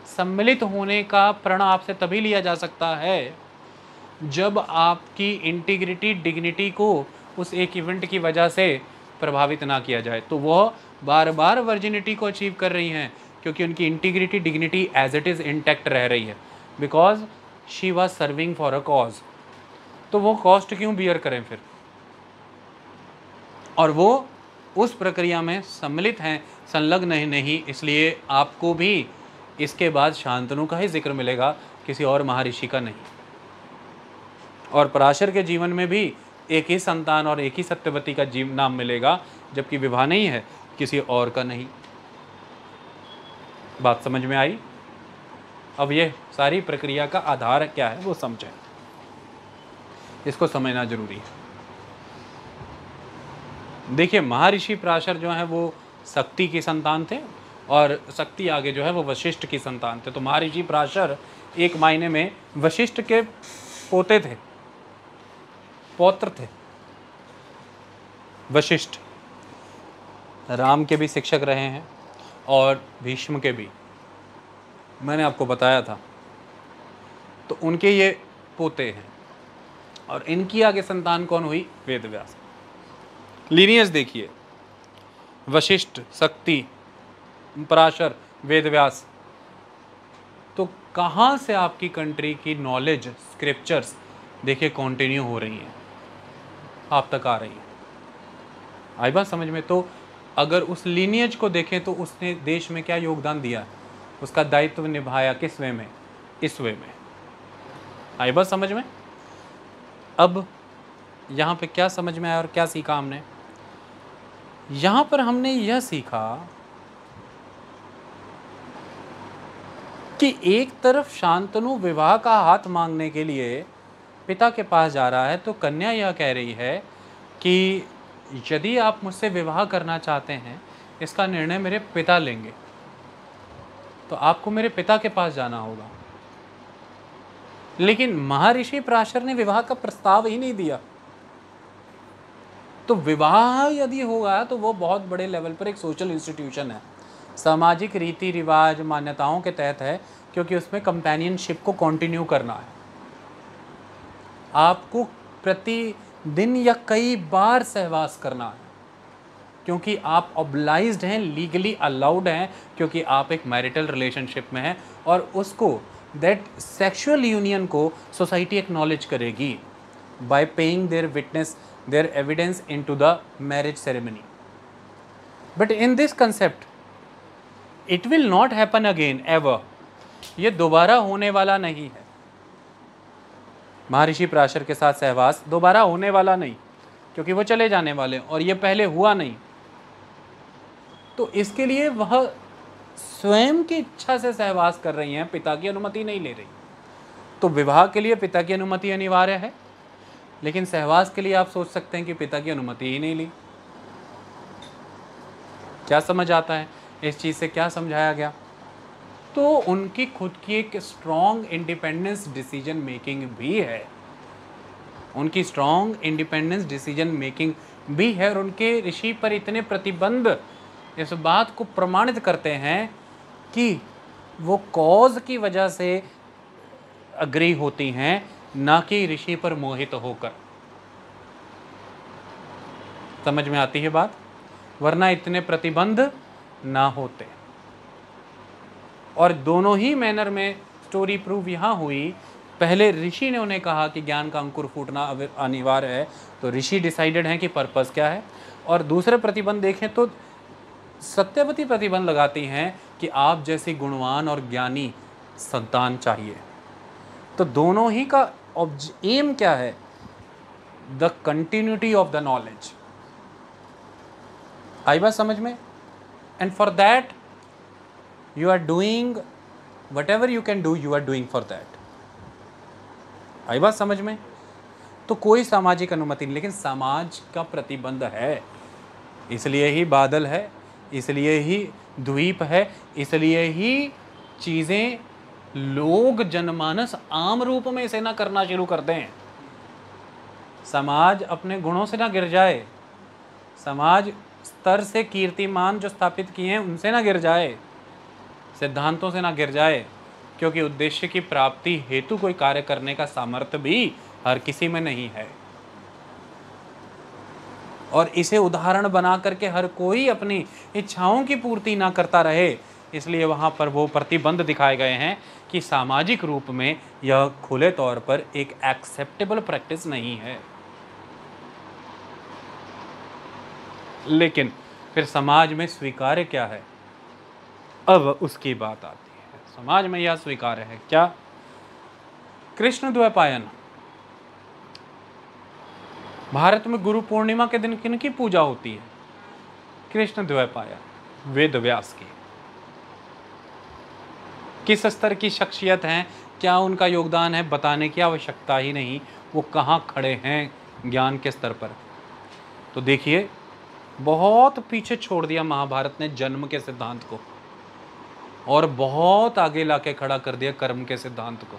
सम्मिलित होने का प्रण आपसे तभी लिया जा सकता है जब आपकी इंटीग्रिटी, डिग्निटी को उस एक इवेंट की वजह से प्रभावित ना किया जाए। तो वह बार बार वर्जिनिटी को अचीव कर रही हैं क्योंकि उनकी integrity, dignity as it is intact रह रही है, because she was serving for a cause. तो वो कॉस्ट क्यों बियर करें फिर? और वो उस प्रक्रिया में सम्मिलित हैं, संलग्न नहीं। इसलिए आपको भी इसके बाद शांतनु का ही जिक्र मिलेगा, किसी और महर्षि का नहीं। और पराशर के जीवन में भी एक ही संतान और एक ही सत्यवती का नाम मिलेगा, जबकि विवाह नहीं है, किसी और का नहीं। बात समझ में आई? अब ये सारी प्रक्रिया का आधार क्या है वो समझें, इसको समझना जरूरी है। देखिए, महर्षि पराशर जो है वो शक्ति की संतान थे, और शक्ति आगे जो है वो वशिष्ठ की संतान थे। तो महर्षि पराशर एक मायने में वशिष्ठ के पोते थे, पौत्र थे। वशिष्ठ राम के भी शिक्षक रहे हैं और भीष्म के भी, मैंने आपको बताया था। तो उनके ये पोते हैं, और इनकी आगे संतान कौन हुई? वेद व्यास। लीनियस देखिए, वशिष्ठ, शक्ति, पराशर, वेद व्यास। तो कहाँ से आपकी कंट्री की नॉलेज, स्क्रिप्चर्स देखिए कंटिन्यू हो रही हैं, आप तक आ रही है। आई बात समझ में? तो अगर उस लीनियज को देखें तो उसने देश में क्या योगदान दिया, उसका दायित्व निभाया किस वे में? इस वे में। आई बात समझ में? अब यहाँ पे क्या समझ में आया और क्या सीखा हमने? यहाँ पर हमने यह सीखा कि एक तरफ शांतनु विवाह का हाथ मांगने के लिए पिता के पास जा रहा है, तो कन्या यह कह रही है कि यदि आप मुझसे विवाह करना चाहते हैं, इसका निर्णय मेरे पिता लेंगे, तो आपको मेरे पिता के पास जाना होगा। लेकिन महर्षि पराशर ने विवाह का प्रस्ताव ही नहीं दिया। तो विवाह यदि होगा तो वो बहुत बड़े लेवल पर एक सोशल इंस्टीट्यूशन है, सामाजिक रीति रिवाज, मान्यताओं के तहत है, क्योंकि उसमें कंपेनियनशिप को कंटिन्यू करना है। आपको प्रतिदिन या कई बार सहवास करना है, क्योंकि आप ऑब्लाइज्ड हैं, लीगली अलाउड हैं, क्योंकि आप एक मैरिटल रिलेशनशिप में हैं, और उसको दैट सेक्सुअल यूनियन को सोसाइटी एक्नॉलेज करेगी by paying their witness, their evidence into the marriage ceremony. But in this concept it will not happen again ever. ये दोबारा होने वाला नहीं है। महर्षि पराशर के साथ सहवास दोबारा होने वाला नहीं, क्योंकि वो चले जाने वाले और ये पहले हुआ नहीं। तो इसके लिए वह स्वयं की इच्छा से सहवास कर रही हैं, पिता की अनुमति नहीं ले रही। तो विवाह के लिए पिता की अनुमति अनिवार्य है, लेकिन सहवास के लिए आप सोच सकते हैं कि पिता की अनुमति ही नहीं ली। क्या समझ आता है इस चीज़ से? क्या समझाया गया? तो उनकी खुद की एक स्ट्रॉन्ग इंडिपेंडेंस डिसीजन मेकिंग भी है, उनकी स्ट्रॉन्ग इंडिपेंडेंस डिसीजन मेकिंग भी है। और उनके ऋषि पर इतने प्रतिबंध इस बात को प्रमाणित करते हैं कि वो कॉज की वजह से अग्री होती हैं, ना कि ऋषि पर मोहित होकर। समझ में आती है बात? वरना इतने प्रतिबंध ना होते। और दोनों ही मैनर में स्टोरी प्रूव यहाँ हुई। पहले ऋषि ने उन्हें कहा कि ज्ञान का अंकुर फूटना अनिवार्य है, तो ऋषि डिसाइडेड हैं कि पर्पस क्या है। और दूसरे प्रतिबंध देखें तो सत्यवती प्रतिबंध लगाती हैं कि आप जैसी गुणवान और ज्ञानी संतान चाहिए। तो दोनों ही का एम क्या है? The continuity of the knowledge. आई बात समझ में? And for that you are doing whatever you can do, you are doing for that। आई बात समझ में? तो कोई सामाजिक अनुमति नहीं, लेकिन समाज का प्रतिबंध है। इसलिए ही बादल है, इसलिए ही द्वीप है, इसलिए ही चीज़ें लोग जनमानस आम रूप में इसे ना करना शुरू करते हैं। समाज अपने गुणों से ना गिर जाए, समाज स्तर से कीर्तिमान जो स्थापित किए हैं उनसे ना गिर जाए, सिद्धांतों से ना गिर जाए, क्योंकि उद्देश्य की प्राप्ति हेतु कोई कार्य करने का सामर्थ्य भी हर किसी में नहीं है। और इसे उदाहरण बना करके हर कोई अपनी इच्छाओं की पूर्ति ना करता रहे, इसलिए वहाँ पर वो प्रतिबंध दिखाए गए हैं कि सामाजिक रूप में यह खुले तौर पर एक एक्सेप्टेबल प्रैक्टिस नहीं है। लेकिन फिर समाज में स्वीकार्य क्या है? अब उसकी बात आती है। समाज में यह स्वीकार्य है क्या? कृष्ण द्वैपायन। भारत में गुरु पूर्णिमा के दिन किन की पूजा होती है? कृष्ण द्वैपायन, वेद व्यास की। किस स्तर की शख्सियत हैं, क्या उनका योगदान है, बताने की आवश्यकता ही नहीं। वो कहाँ खड़े हैं ज्ञान के स्तर पर। तो देखिए, बहुत पीछे छोड़ दिया महाभारत ने जन्म के सिद्धांत को, और बहुत आगे लाके खड़ा कर दिया कर्म के सिद्धांत को।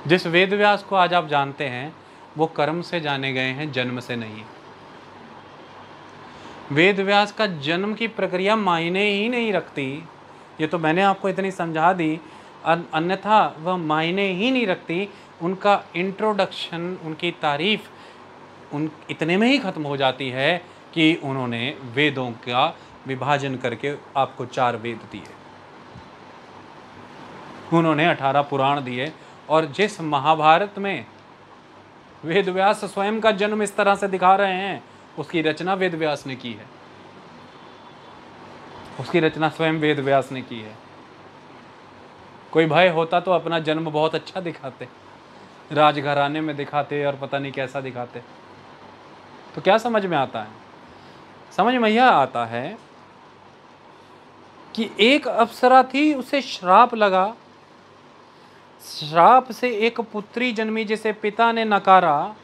जिस वेद व्यास को आज आप जानते हैं, वो कर्म से जाने गए हैं, जन्म से नहीं। वेद व्यास का जन्म की प्रक्रिया मायने ही नहीं रखती। ये तो मैंने आपको इतनी समझा दी, अन्यथा वह मायने ही नहीं रखती। उनका इंट्रोडक्शन, उनकी तारीफ उन इतने में ही ख़त्म हो जाती है कि उन्होंने वेदों का विभाजन करके आपको 4 वेद दिए, उन्होंने 18 पुराण दिए। और जिस महाभारत में वेद व्यास स्वयं का जन्म इस तरह से दिखा रहे हैं, उसकी रचना वेद व्यास ने की है, उसकी रचना स्वयं वेद व्यास ने की है। कोई भय होता तो अपना जन्म बहुत अच्छा दिखाते, राजघराने में दिखाते और पता नहीं कैसा दिखाते। तो क्या समझ में आता है? समझ में यह आता है कि एक अप्सरा थी, उसे श्राप लगा, श्राप से एक पुत्री जन्मी जिसे पिता ने नकारा।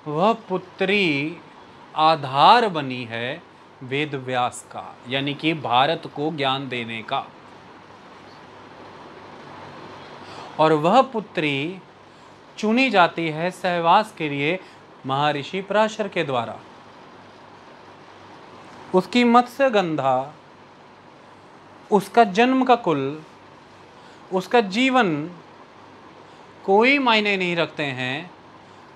वह पुत्री आधार बनी है वेद व्यास का, यानी कि भारत को ज्ञान देने का। और वह पुत्री चुनी जाती है सहवास के लिए महर्षि पराशर के द्वारा। उसकी मत्स्य गंधा उसका जन्म का कुल, उसका जीवन कोई मायने नहीं रखते हैं।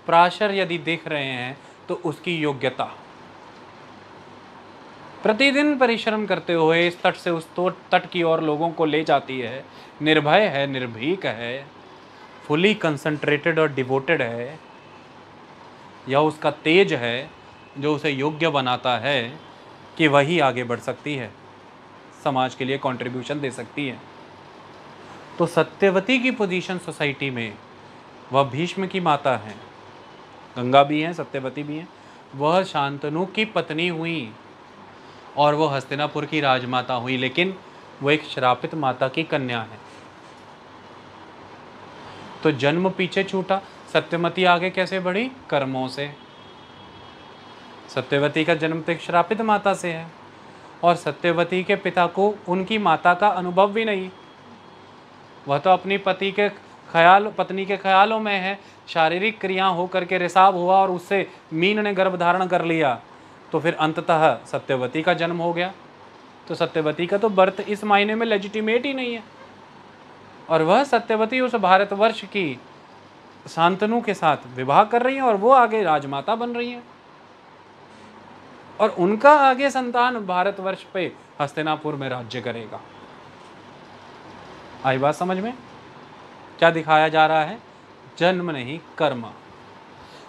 पराशर यदि देख रहे हैं तो उसकी योग्यता, प्रतिदिन परिश्रम करते हुए इस तट से उस तट की ओर लोगों को ले जाती है, निर्भय है, निर्भीक है, फुली कंसंट्रेटेड और डिवोटेड है। यह उसका तेज है जो उसे योग्य बनाता है कि वही आगे बढ़ सकती है, समाज के लिए कंट्रीब्यूशन दे सकती है। तो सत्यवती की पोजीशन सोसाइटी में, वह भीष्म की माता है, गंगा भी हैं, सत्यवती भी हैं, वह शांतनु की पत्नी हुई और वो हस्तिनापुर की राजमाता हुई, लेकिन वो एक श्रापित माता की कन्या है। तो जन्म पीछे छूटा, सत्यवती आगे कैसे बढ़ी? कर्मों से। सत्यवती का जन्म तो एक श्रापित माता से है और सत्यवती के पिता को उनकी माता का अनुभव भी नहीं। वह तो अपनी पत्नी के ख्यालों में है। शारीरिक क्रिया होकर के रिसाव हुआ और उससे मीन ने गर्भ धारण कर लिया, तो फिर अंततः सत्यवती का जन्म हो गया। तो सत्यवती का तो बर्थ इस मायने में लेजिटिमेट ही नहीं है। और वह सत्यवती उस भारतवर्ष की शांतनु के साथ विवाह कर रही हैं और वो आगे राजमाता बन रही हैं और उनका आगे संतान भारतवर्ष पे हस्तिनापुर में राज्य करेगा। आई बात समझ में? क्या दिखाया जा रहा है? जन्म नहीं, कर्म,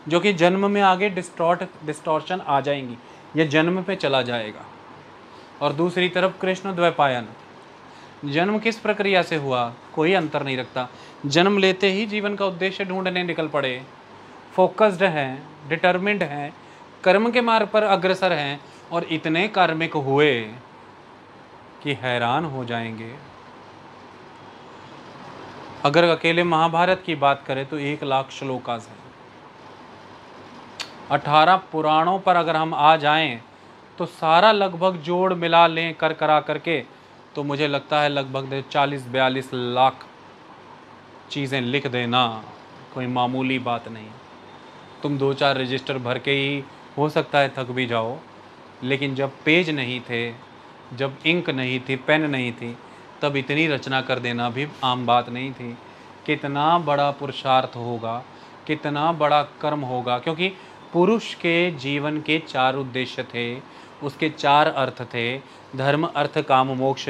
जो कि जन्म में आगे डिस्टॉर्शन आ जाएंगी, ये जन्म पे चला जाएगा। और दूसरी तरफ कृष्ण द्वैपायन, जन्म किस प्रक्रिया से हुआ कोई अंतर नहीं रखता। जन्म लेते ही जीवन का उद्देश्य ढूंढने निकल पड़े, फोकस्ड हैं, डिटर्मिन्ड हैं, कर्म के मार्ग पर अग्रसर हैं और इतने कार्मिक हुए कि हैरान हो जाएंगे। अगर अकेले महाभारत की बात करें तो 1,00,000 श्लोकास हैं। 18 पुराणों पर अगर हम आ जाएं तो सारा लगभग जोड़ मिला लें करा करके, तो मुझे लगता है लगभग 40-42 लाख चीज़ें लिख देना कोई मामूली बात नहीं। तुम 2-4 रजिस्टर भर के ही हो सकता है थक भी जाओ, लेकिन जब पेज नहीं थे, जब इंक नहीं थी, पेन नहीं थी, तब इतनी रचना कर देना भी आम बात नहीं थी। कितना बड़ा पुरुषार्थ होगा, कितना बड़ा कर्म होगा, क्योंकि पुरुष के जीवन के 4 उद्देश्य थे, उसके 4 अर्थ थे, धर्म अर्थ काम मोक्ष।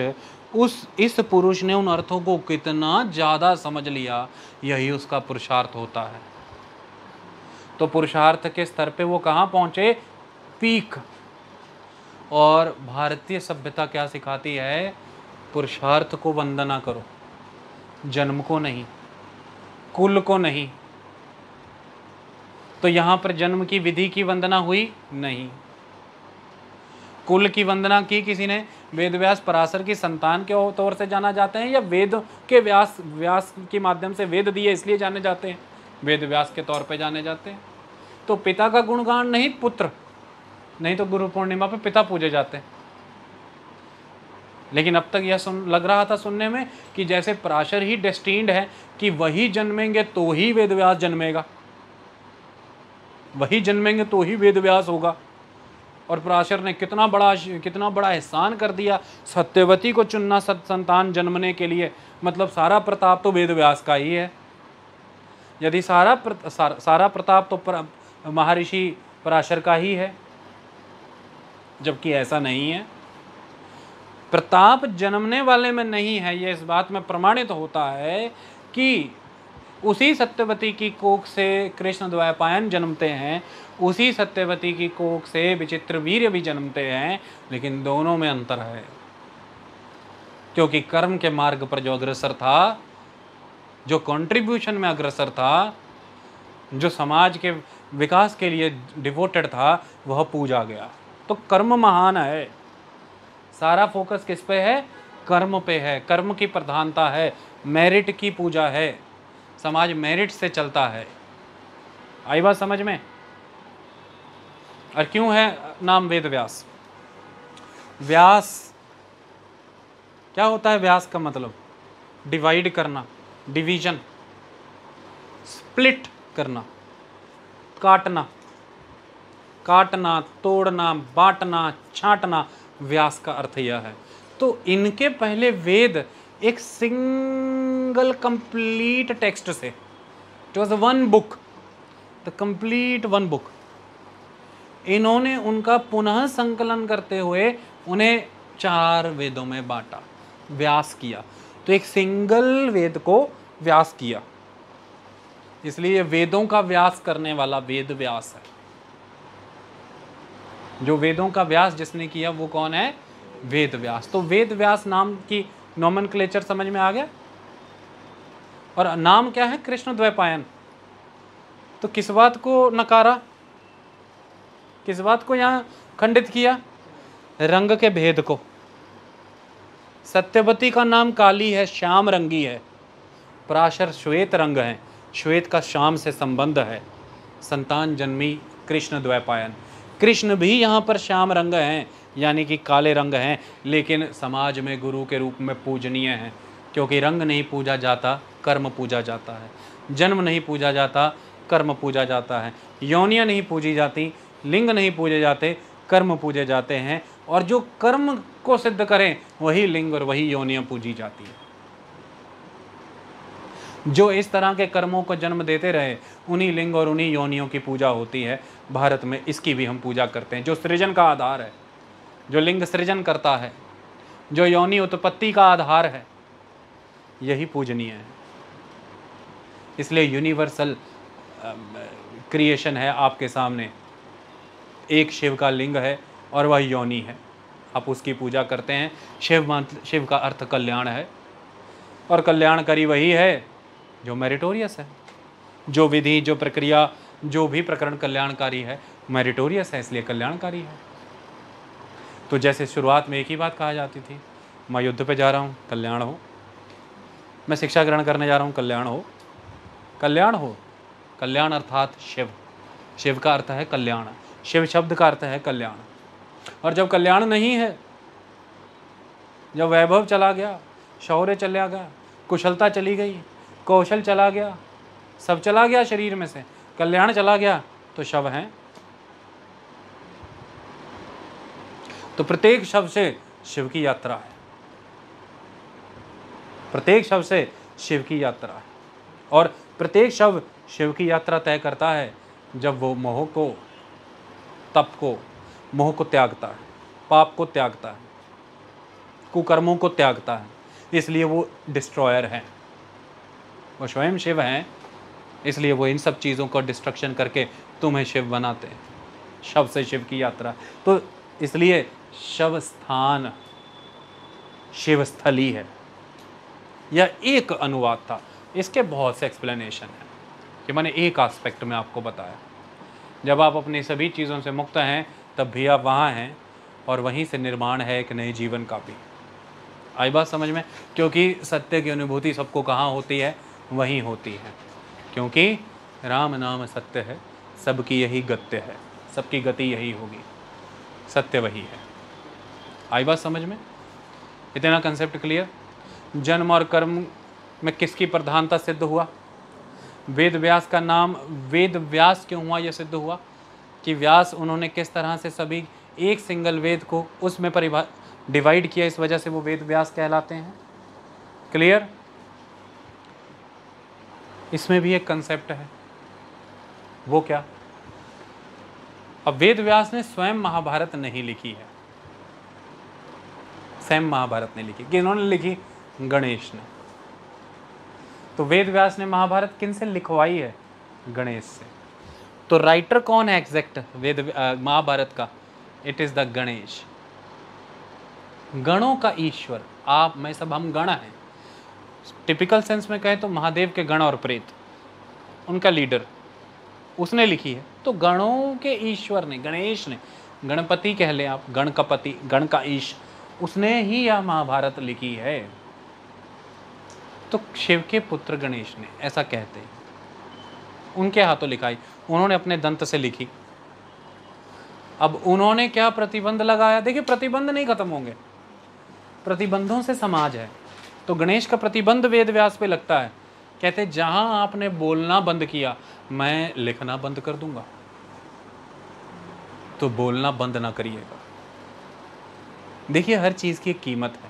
इस पुरुष ने उन अर्थों को कितना ज़्यादा समझ लिया, यही उसका पुरुषार्थ होता है। तो पुरुषार्थ के स्तर पे वो कहाँ पहुँचे? पीक। और भारतीय सभ्यता क्या सिखाती है? पुरुषार्थ को वंदना करो, जन्म को नहीं, कुल को नहीं। तो यहाँ पर जन्म की विधि की वंदना हुई नहीं, कुल की वंदना की किसी ने। वेद व्यास पराशर की संतान के तौर से जाना जाते हैं, या वेद के व्यास के माध्यम से वेद दिए इसलिए जाने जाते हैं, वेद व्यास के तौर पे जाने जाते हैं। तो पिता का गुणगान नहीं, पुत्र, नहीं तो गुरु पूर्णिमा पे पिता पूजे जाते हैं। लेकिन अब तक यह लग रहा था सुनने में कि जैसे पराशर ही डेस्टिन्ड है कि वही जन्मेंगे तो ही वेद व्यास जन्मेगा, वही जन्मेंगे तो ही वेद व्यास होगा। और पराशर ने कितना बड़ा एहसान कर दिया, सत्यवती को चुनना संतान जन्मने के लिए। मतलब सारा प्रताप तो वेद व्यास का ही है। यदि सारा प्रताप तो महर्षि पराशर का ही है, जबकि ऐसा नहीं है। प्रताप जन्मने वाले में नहीं है, ये इस बात में प्रमाणित होता है कि उसी सत्यवती की कोख से कृष्ण द्वैपायन जन्मते हैं, उसी सत्यवती की कोख से विचित्रवीर्य भी जन्मते हैं, लेकिन दोनों में अंतर है। क्योंकि कर्म के मार्ग पर जो अग्रसर था, जो कंट्रीब्यूशन में अग्रसर था, जो समाज के विकास के लिए डिवोटेड था, वह पूजा गया। तो कर्म महान है। सारा फोकस किस पे है? कर्म पे है, कर्म की प्रधानता है, मेरिट की पूजा है, समाज मेरिट से चलता है। आई बात समझ में? और क्यों है नाम वेद व्यास? व्यास क्या होता है? व्यास का मतलब डिवाइड करना, डिवीजन, स्प्लिट करना, काटना, तोड़ना, बांटना, छांटना, व्यास का अर्थ यह है। तो इनके पहले वेद एक सिंगल कंप्लीट टेक्स्ट से, it was one book, the complete one book, इन्होंने उनका पुनः संकलन करते हुए उन्हें 4 वेदों में बांटा, व्यास किया। तो एक सिंगल वेद को व्यास किया, इसलिए वेदों का व्यास करने वाला वेद व्यास है। जो वेदों का व्यास जिसने किया वो कौन है? वेद व्यास। तो वेद व्यास नाम की नोमेनक्लेचर समझ में आ गया। और नाम क्या है? कृष्ण द्वैपायन। तो किस बात को नकारा, किस बात को यहां खंडित किया? रंग के भेद को। सत्यवती का नाम काली है, श्याम रंगी है, पराशर श्वेत रंग है, श्वेत का श्याम से संबंध है। संतान जन्मी कृष्ण द्वैपायन, कृष्ण भी यहाँ पर श्याम रंग हैं, यानी कि काले रंग हैं, लेकिन समाज में गुरु के रूप में पूजनीय हैं, क्योंकि रंग नहीं पूजा जाता, कर्म पूजा जाता है। जन्म नहीं पूजा जाता, कर्म पूजा जाता है। योनियाँ नहीं पूजी जाती, लिंग नहीं पूजे जाते, कर्म पूजे जाते हैं। और जो कर्म को सिद्ध करें वही लिंग और वही योनियाँ पूजी जाती है। जो इस तरह के कर्मों को जन्म देते रहे उन्हीं लिंग और उन्हीं योनियों की पूजा होती है। भारत में इसकी भी हम पूजा करते हैं। जो सृजन का आधार है, जो लिंग सृजन करता है, जो योनि उत्पत्ति का आधार है, यही पूजनीय है। इसलिए यूनिवर्सल क्रिएशन है आपके सामने। एक शिव का लिंग है और वह योनि है, आप उसकी पूजा करते हैं। शिव का अर्थ कल्याण है, और कल्याणकारी वही है जो मेरिटोरियस है। जो विधि, जो प्रक्रिया, जो भी प्रकरण कल्याणकारी है, मेरिटोरियस है, इसलिए कल्याणकारी है। तो जैसे शुरुआत में एक ही बात कहा जाती थी, मैं युद्ध पे जा रहा हूँ, कल्याण हो। मैं शिक्षा ग्रहण करने जा रहा हूँ, कल्याण हो। कल्याण हो, कल्याण अर्थात शिव। शिव का अर्थ है कल्याण, शिव शब्द का अर्थ है कल्याण। और जब कल्याण नहीं है, जब वैभव चला गया, शौर्य चला गया, कुशलता चली गई, कौशल चला गया, सब चला गया शरीर में से, कल्याण चला गया, तो शव हैं। तो प्रत्येक शव से शिव की यात्रा है, प्रत्येक शव से शिव की यात्रा है। और प्रत्येक शव शिव की यात्रा तय करता है जब वो मोह को, तप को, मोह को त्यागता है, पाप को त्यागता है, कुकर्मों को त्यागता है। इसलिए वो डिस्ट्रॉयर है, वो स्वयं शिव हैं, इसलिए वो इन सब चीज़ों को डिस्ट्रक्शन करके तुम्हें शिव बनाते हैं। शव से शिव की यात्रा। तो इसलिए शव स्थान शिव स्थली है। यह एक अनुवाद था, इसके बहुत से एक्सप्लेनेशन हैं कि मैंने एक एस्पेक्ट में आपको बताया। जब आप अपनी सभी चीज़ों से मुक्त हैं तब भी आप वहाँ हैं, और वहीं से निर्माण है एक नए जीवन का भी। आई बात समझ में? क्योंकि सत्य की अनुभूति सबको कहाँ होती है? वहीं होती है। क्योंकि राम नाम सत्य है, सबकी यही गत्य है, सबकी गति यही होगी, सत्य वही है। आई बात समझ में? इतना कंसेप्ट क्लियर? जन्म और कर्म में किसकी प्रधानता सिद्ध हुआ? वेद व्यास का नाम वेद व्यास क्यों हुआ? यह सिद्ध हुआ कि व्यास उन्होंने किस तरह से सभी एक सिंगल वेद को उसमें डिवाइड किया, इस वजह से वो वेद व्यास कहलाते हैं। क्लियर? इसमें भी एक कंसेप्ट है, वो क्या? अब वेद व्यास ने स्वयं महाभारत नहीं लिखी है, स्वयं महाभारत नहीं लिखी। किन्होंने लिखी? गणेश ने। तो वेद व्यास ने महाभारत किन से लिखवाई है? गणेश से। तो राइटर कौन है एग्जैक्ट महाभारत का? इट इज द गणेश, गणों का ईश्वर। आप मैं सब हम गण हैं। टिपिकल सेंस में कहें तो महादेव के गण और प्रेत, उनका लीडर, उसने लिखी है। तो गणों के ईश्वर ने, गणेश ने, गणपति कह लें आप, गण का पति, गण का ईश, उसने ही यह महाभारत लिखी है। तो शिव के पुत्र गणेश ने, ऐसा कहते हैं, उनके हाथों लिखाई, उन्होंने अपने दंत से लिखी। अब उन्होंने क्या प्रतिबंध लगाया? देखिए, प्रतिबंध नहीं खत्म होंगे, प्रतिबंधों से समाज है। तो गणेश का प्रतिबंध वेद व्यास पे लगता है। कहते जहां आपने बोलना बंद किया, मैं लिखना बंद कर दूंगा, तो बोलना बंद ना करिएगा। देखिए हर चीज़ की एक कीमत है,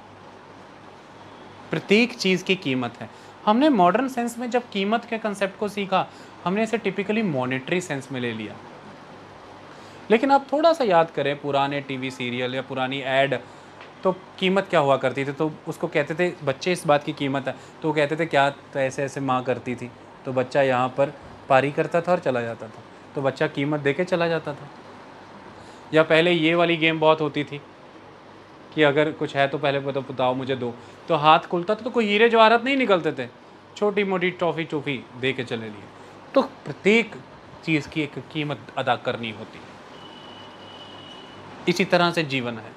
प्रत्येक चीज़ की कीमत है। हमने मॉडर्न सेंस में जब कीमत के कंसेप्ट को सीखा, हमने इसे टिपिकली मॉनेटरी सेंस में ले लिया। लेकिन आप थोड़ा सा याद करें पुराने टीवी सीरियल या पुरानी एड, तो कीमत क्या हुआ करती थी? तो उसको कहते थे बच्चे इस बात की कीमत है, तो वो कहते थे क्या, तो ऐसे ऐसे माँ करती थी, तो बच्चा यहाँ पर पारी करता था और चला जाता था, तो बच्चा कीमत दे के चला जाता था। या पहले ये वाली गेम बहुत होती थी कि अगर कुछ है तो पहले बताओ मुझे दो, तो हाथ खुलता था तो कोई हीरे जवाहरात नहीं निकलते थे, छोटी मोटी टॉफ़ी टॉफ़ी दे के चले लिए। तो प्रत्येक चीज़ की एक कीमत अदा करनी होती है। इसी तरह से जीवन है।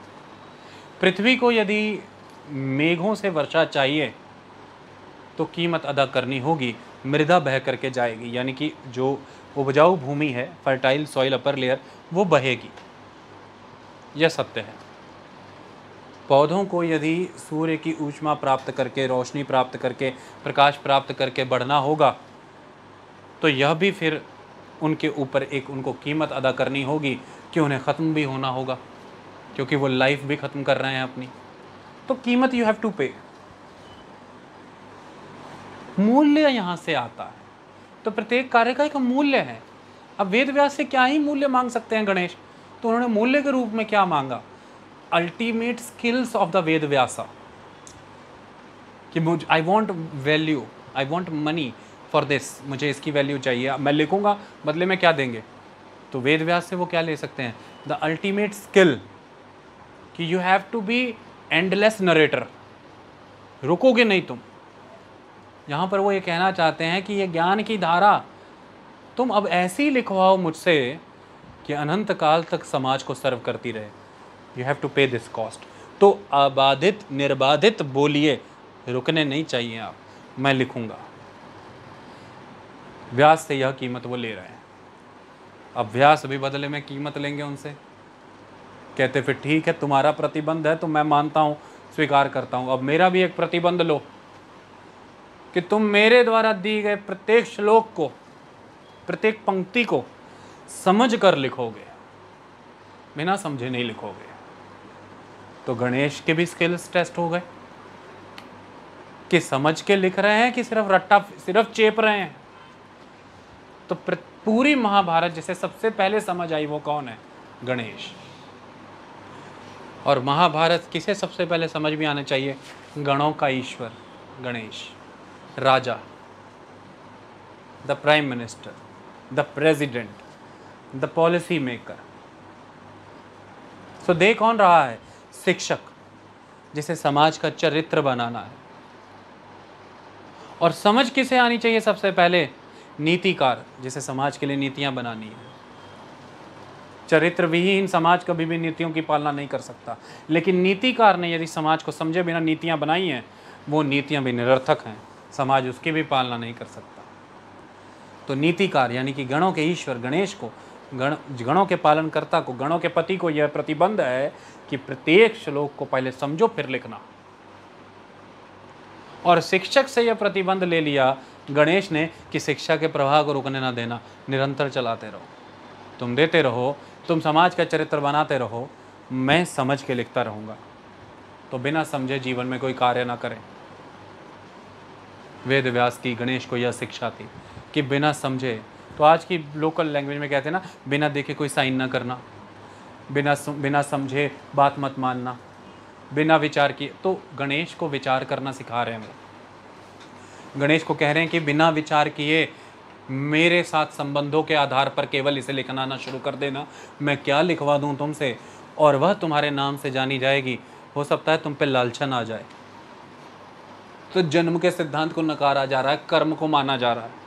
पृथ्वी को यदि मेघों से वर्षा चाहिए तो कीमत अदा करनी होगी, मृदा बह करके जाएगी, यानी कि जो उपजाऊ भूमि है, फर्टाइल सॉइल अपर लेयर, वो बहेगी। यह सत्य है। पौधों को यदि सूर्य की ऊष्मा प्राप्त करके, रोशनी प्राप्त करके, प्रकाश प्राप्त करके बढ़ना होगा, तो यह भी फिर उनके ऊपर एक उनको कीमत अदा करनी होगी कि उन्हें ख़त्म भी होना होगा, क्योंकि वो लाइफ भी ख़त्म कर रहे हैं अपनी। तो कीमत यू हैव टू पे। मूल्य यहाँ से आता है, तो प्रत्येक कार्य का एक मूल्य है। अब वेद व्यास से क्या ही मूल्य मांग सकते हैं गणेश? तो उन्होंने मूल्य के रूप में क्या मांगा? अल्टीमेट स्किल्स ऑफ द वेद व्यासा, कि मुझे I want value, I want money for this, मुझे इसकी वैल्यू चाहिए, मैं लिखूंगा, बदले में क्या देंगे? तो वेद व्यास से वो क्या ले सकते हैं? द अल्टीमेट स्किल, कि you have to be endless narrator, रुकोगे नहीं तुम। यहाँ पर वो ये कहना चाहते हैं कि ये ज्ञान की धारा तुम अब ऐसी लिखवाओ मुझसे कि अनंत काल तक समाज को सर्व करती रहे। यू हैव टू पे दिस कॉस्ट। तो अबाधित निर्बाधित बोलिए, रुकने नहीं चाहिए आप, मैं लिखूंगा। व्यास से यह कीमत वो ले रहे हैं। अब व्यास भी बदले में कीमत लेंगे उनसे, कहते फिर ठीक है, तुम्हारा प्रतिबंध है तो मैं मानता हूँ, स्वीकार करता हूँ, अब मेरा भी एक प्रतिबंध लो कि तुम मेरे द्वारा दी गए प्रत्येक श्लोक को, प्रत्येक पंक्ति को समझ कर लिखोगे, बिना समझे नहीं लिखोगे। तो गणेश के भी स्किल्स टेस्ट हो गए कि समझ के लिख रहे हैं कि सिर्फ रट्टा, सिर्फ चेप रहे हैं। तो पूरी महाभारत जिसे सबसे पहले समझ आई वो कौन है? गणेश। और महाभारत किसे सबसे पहले समझ में आना चाहिए? गणों का ईश्वर गणेश, राजा, the prime minister, the president, the policy maker. So दे कौन रहा है? शिक्षक, जिसे समाज का चरित्र बनाना है। और समझ किसे आनी चाहिए सबसे पहले? नीतिकार, जिसे समाज के लिए नीतियां बनानी है। चरित्र विहीन समाज कभी भी नीतियों की पालना नहीं कर सकता, लेकिन नीतिकार ने यदि समाज को समझे बिना नीतियां बनाई हैं, वो नीतियां भी निरर्थक हैं, समाज उसकी भी पालना नहीं कर सकता। तो नीतिकार यानी कि गणों के ईश्वर गणेश को, गणों के पालनकर्ता को, गणों के पति को यह प्रतिबंध है कि प्रत्येक श्लोक को पहले समझो फिर लिखना। और शिक्षक से यह प्रतिबंध ले लिया गणेश ने कि शिक्षा के प्रवाह को रुकने ना देना, निरंतर चलाते रहो, तुम देते रहो, तुम समाज का चरित्र बनाते रहो, मैं समझ के लिखता रहूँगा। तो बिना समझे जीवन में कोई कार्य ना करें। वेद व्यास की गणेश को यह शिक्षा थी कि बिना समझे, तो आज की लोकल लैंग्वेज में कहते हैं ना, बिना देखे कोई साइन ना करना, बिना समझे बात मत मानना, बिना विचार किए। तो गणेश को विचार करना सिखा रहे हैं वो। गणेश को कह रहे हैं कि बिना विचार किए मेरे साथ संबंधों के आधार पर केवल इसे लिखना ना शुरू कर देना, मैं क्या लिखवा दूं तुमसे, और वह तुम्हारे नाम से जानी जाएगी। हो सकता है तुम पे लालचन आ जाए। तो जन्म के सिद्धांत को नकारा जा रहा है, कर्म को माना जा रहा है।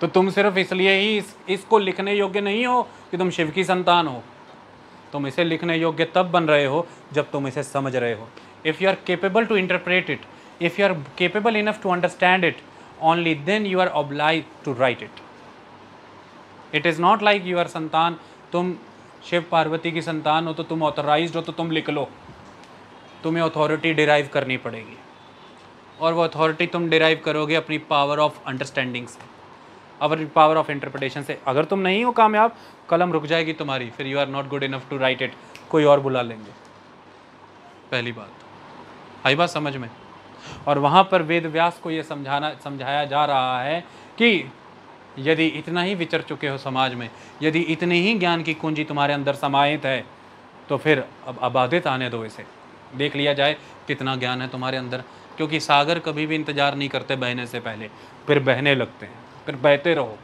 तो तुम सिर्फ इसलिए ही इसको लिखने योग्य नहीं हो कि तुम शिव की संतान हो, तुम इसे लिखने योग्य तब बन रहे हो जब तुम इसे समझ रहे हो। If you are capable to interpret it, if you are capable enough to understand it, only then you are obliged to write it. It is not like you are संतान, तुम शिव पार्वती की संतान हो तो तुम ऑथराइज्ड हो तो तुम लिख लो। तुम्हें अथॉरिटी डिराइव करनी पड़ेगी, और वो अथॉरिटी तुम डिराइव करोगे अपनी पावर ऑफ अंडरस्टैंडिंग से, अपनी पावर ऑफ इंटरप्रिटेशन से। अगर तुम नहीं हो कामयाब, कलम रुक जाएगी तुम्हारी, फिर you are not good enough to write it, कोई और बुला लेंगे। पहली बात आई बात समझ में। और वहाँ पर वेद व्यास को ये समझाया जा रहा है कि यदि इतना ही विचर चुके हो समाज में, यदि इतनी ही ज्ञान की कुंजी तुम्हारे अंदर समाहित है, तो फिर अब अबाधित आने दो इसे, देख लिया जाए कितना ज्ञान है तुम्हारे अंदर। क्योंकि सागर कभी भी इंतजार नहीं करते बहने से पहले, फिर बहने लगते हैं, फिर बहते रहो,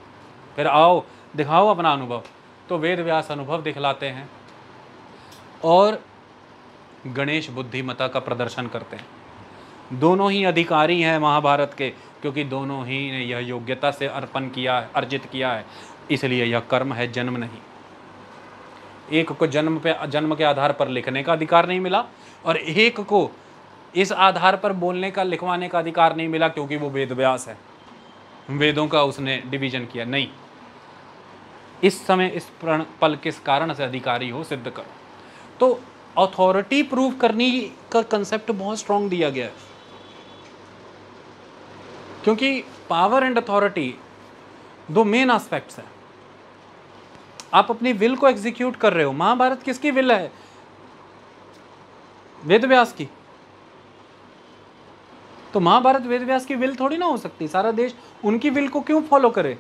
फिर आओ दिखाओ अपना अनुभव। तो वेद व्यास अनुभव दिखलाते हैं और गणेश बुद्धिमता का प्रदर्शन करते हैं। दोनों ही अधिकारी हैं महाभारत के, क्योंकि दोनों ही ने यह योग्यता से अर्पण किया है, अर्जित किया है, इसलिए यह कर्म है, जन्म नहीं। एक को जन्म के आधार पर लिखने का अधिकार नहीं मिला और एक को इस आधार पर बोलने का, लिखवाने का अधिकार नहीं मिला क्योंकि वो वेद व्यास है, वेदों का उसने डिवीजन किया। नहीं, इस समय इस पल किस कारण से अधिकारी हो सिद्ध करो। तो अथॉरिटी प्रूव करने का कंसेप्ट बहुत स्ट्रांग दिया गया है, क्योंकि पावर एंड अथॉरिटी दो मेन एस्पेक्ट्स हैं। आप अपनी विल को एग्जीक्यूट कर रहे हो। महाभारत किसकी विल है? वेदव्यास की। तो महाभारत वेदव्यास की विल थोड़ी ना हो सकती। सारा देश उनकी विल को क्यों फॉलो करे?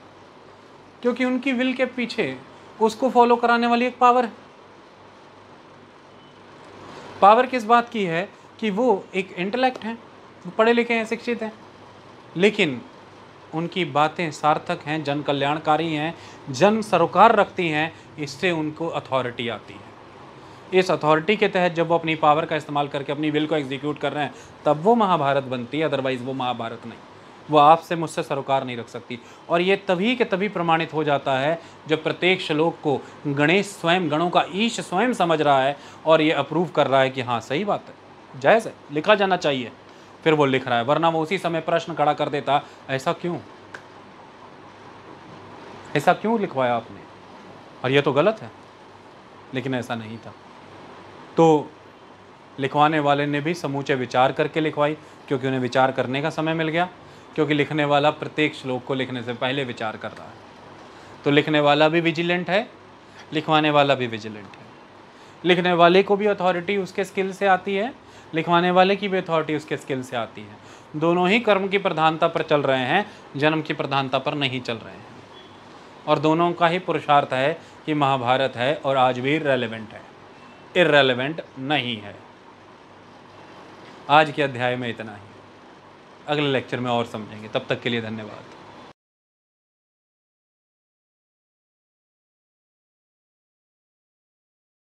क्योंकि उनकी विल के पीछे उसको फॉलो कराने वाली एक पावर है। पावर किस बात की है? कि वो एक इंटेलेक्ट हैं, पढ़े लिखे हैं, शिक्षित हैं, लेकिन उनकी बातें सार्थक हैं, जन कल्याणकारी हैं, जन सरोकार रखती हैं, इससे उनको अथॉरिटी आती है। इस अथॉरिटी के तहत जब वो अपनी पावर का इस्तेमाल करके अपनी विल को एग्जीक्यूट कर रहे हैं, तब वो महाभारत बनती है, अदरवाइज़ वो महाभारत नहीं। वो आपसे मुझसे सरोकार नहीं रख सकती। और ये तभी के तभी प्रमाणित हो जाता है जब प्रत्येक श्लोक को गणेश स्वयं, गणों का ईश स्वयं समझ रहा है और ये अप्रूव कर रहा है कि हाँ सही बात है, जायज़ है, लिखा जाना चाहिए, फिर वो लिख रहा है। वरना वो उसी समय प्रश्न खड़ा कर देता, ऐसा क्यों, ऐसा क्यों लिखवाया आपने, और ये तो गलत है। लेकिन ऐसा नहीं था। तो लिखवाने वाले ने भी समूचे विचार करके लिखवाई, क्योंकि उन्हें विचार करने का समय मिल गया, क्योंकि लिखने वाला प्रत्येक श्लोक को लिखने से पहले विचार कर रहा है। तो लिखने वाला भी विजिलेंट है, लिखवाने वाला भी विजिलेंट है। लिखने वाले को भी अथॉरिटी उसके स्किल से आती है, लिखवाने वाले की भी अथॉरिटी उसके स्किल से आती है। दोनों ही कर्म की प्रधानता पर चल रहे हैं, जन्म की प्रधानता पर नहीं चल रहे हैं। और दोनों का ही पुरुषार्थ है कि महाभारत है और आज भी रेलेवेंट है, इररेलेवेंट नहीं है। आज के अध्याय में इतना ही, अगले लेक्चर में और समझेंगे। तब तक के लिए धन्यवाद।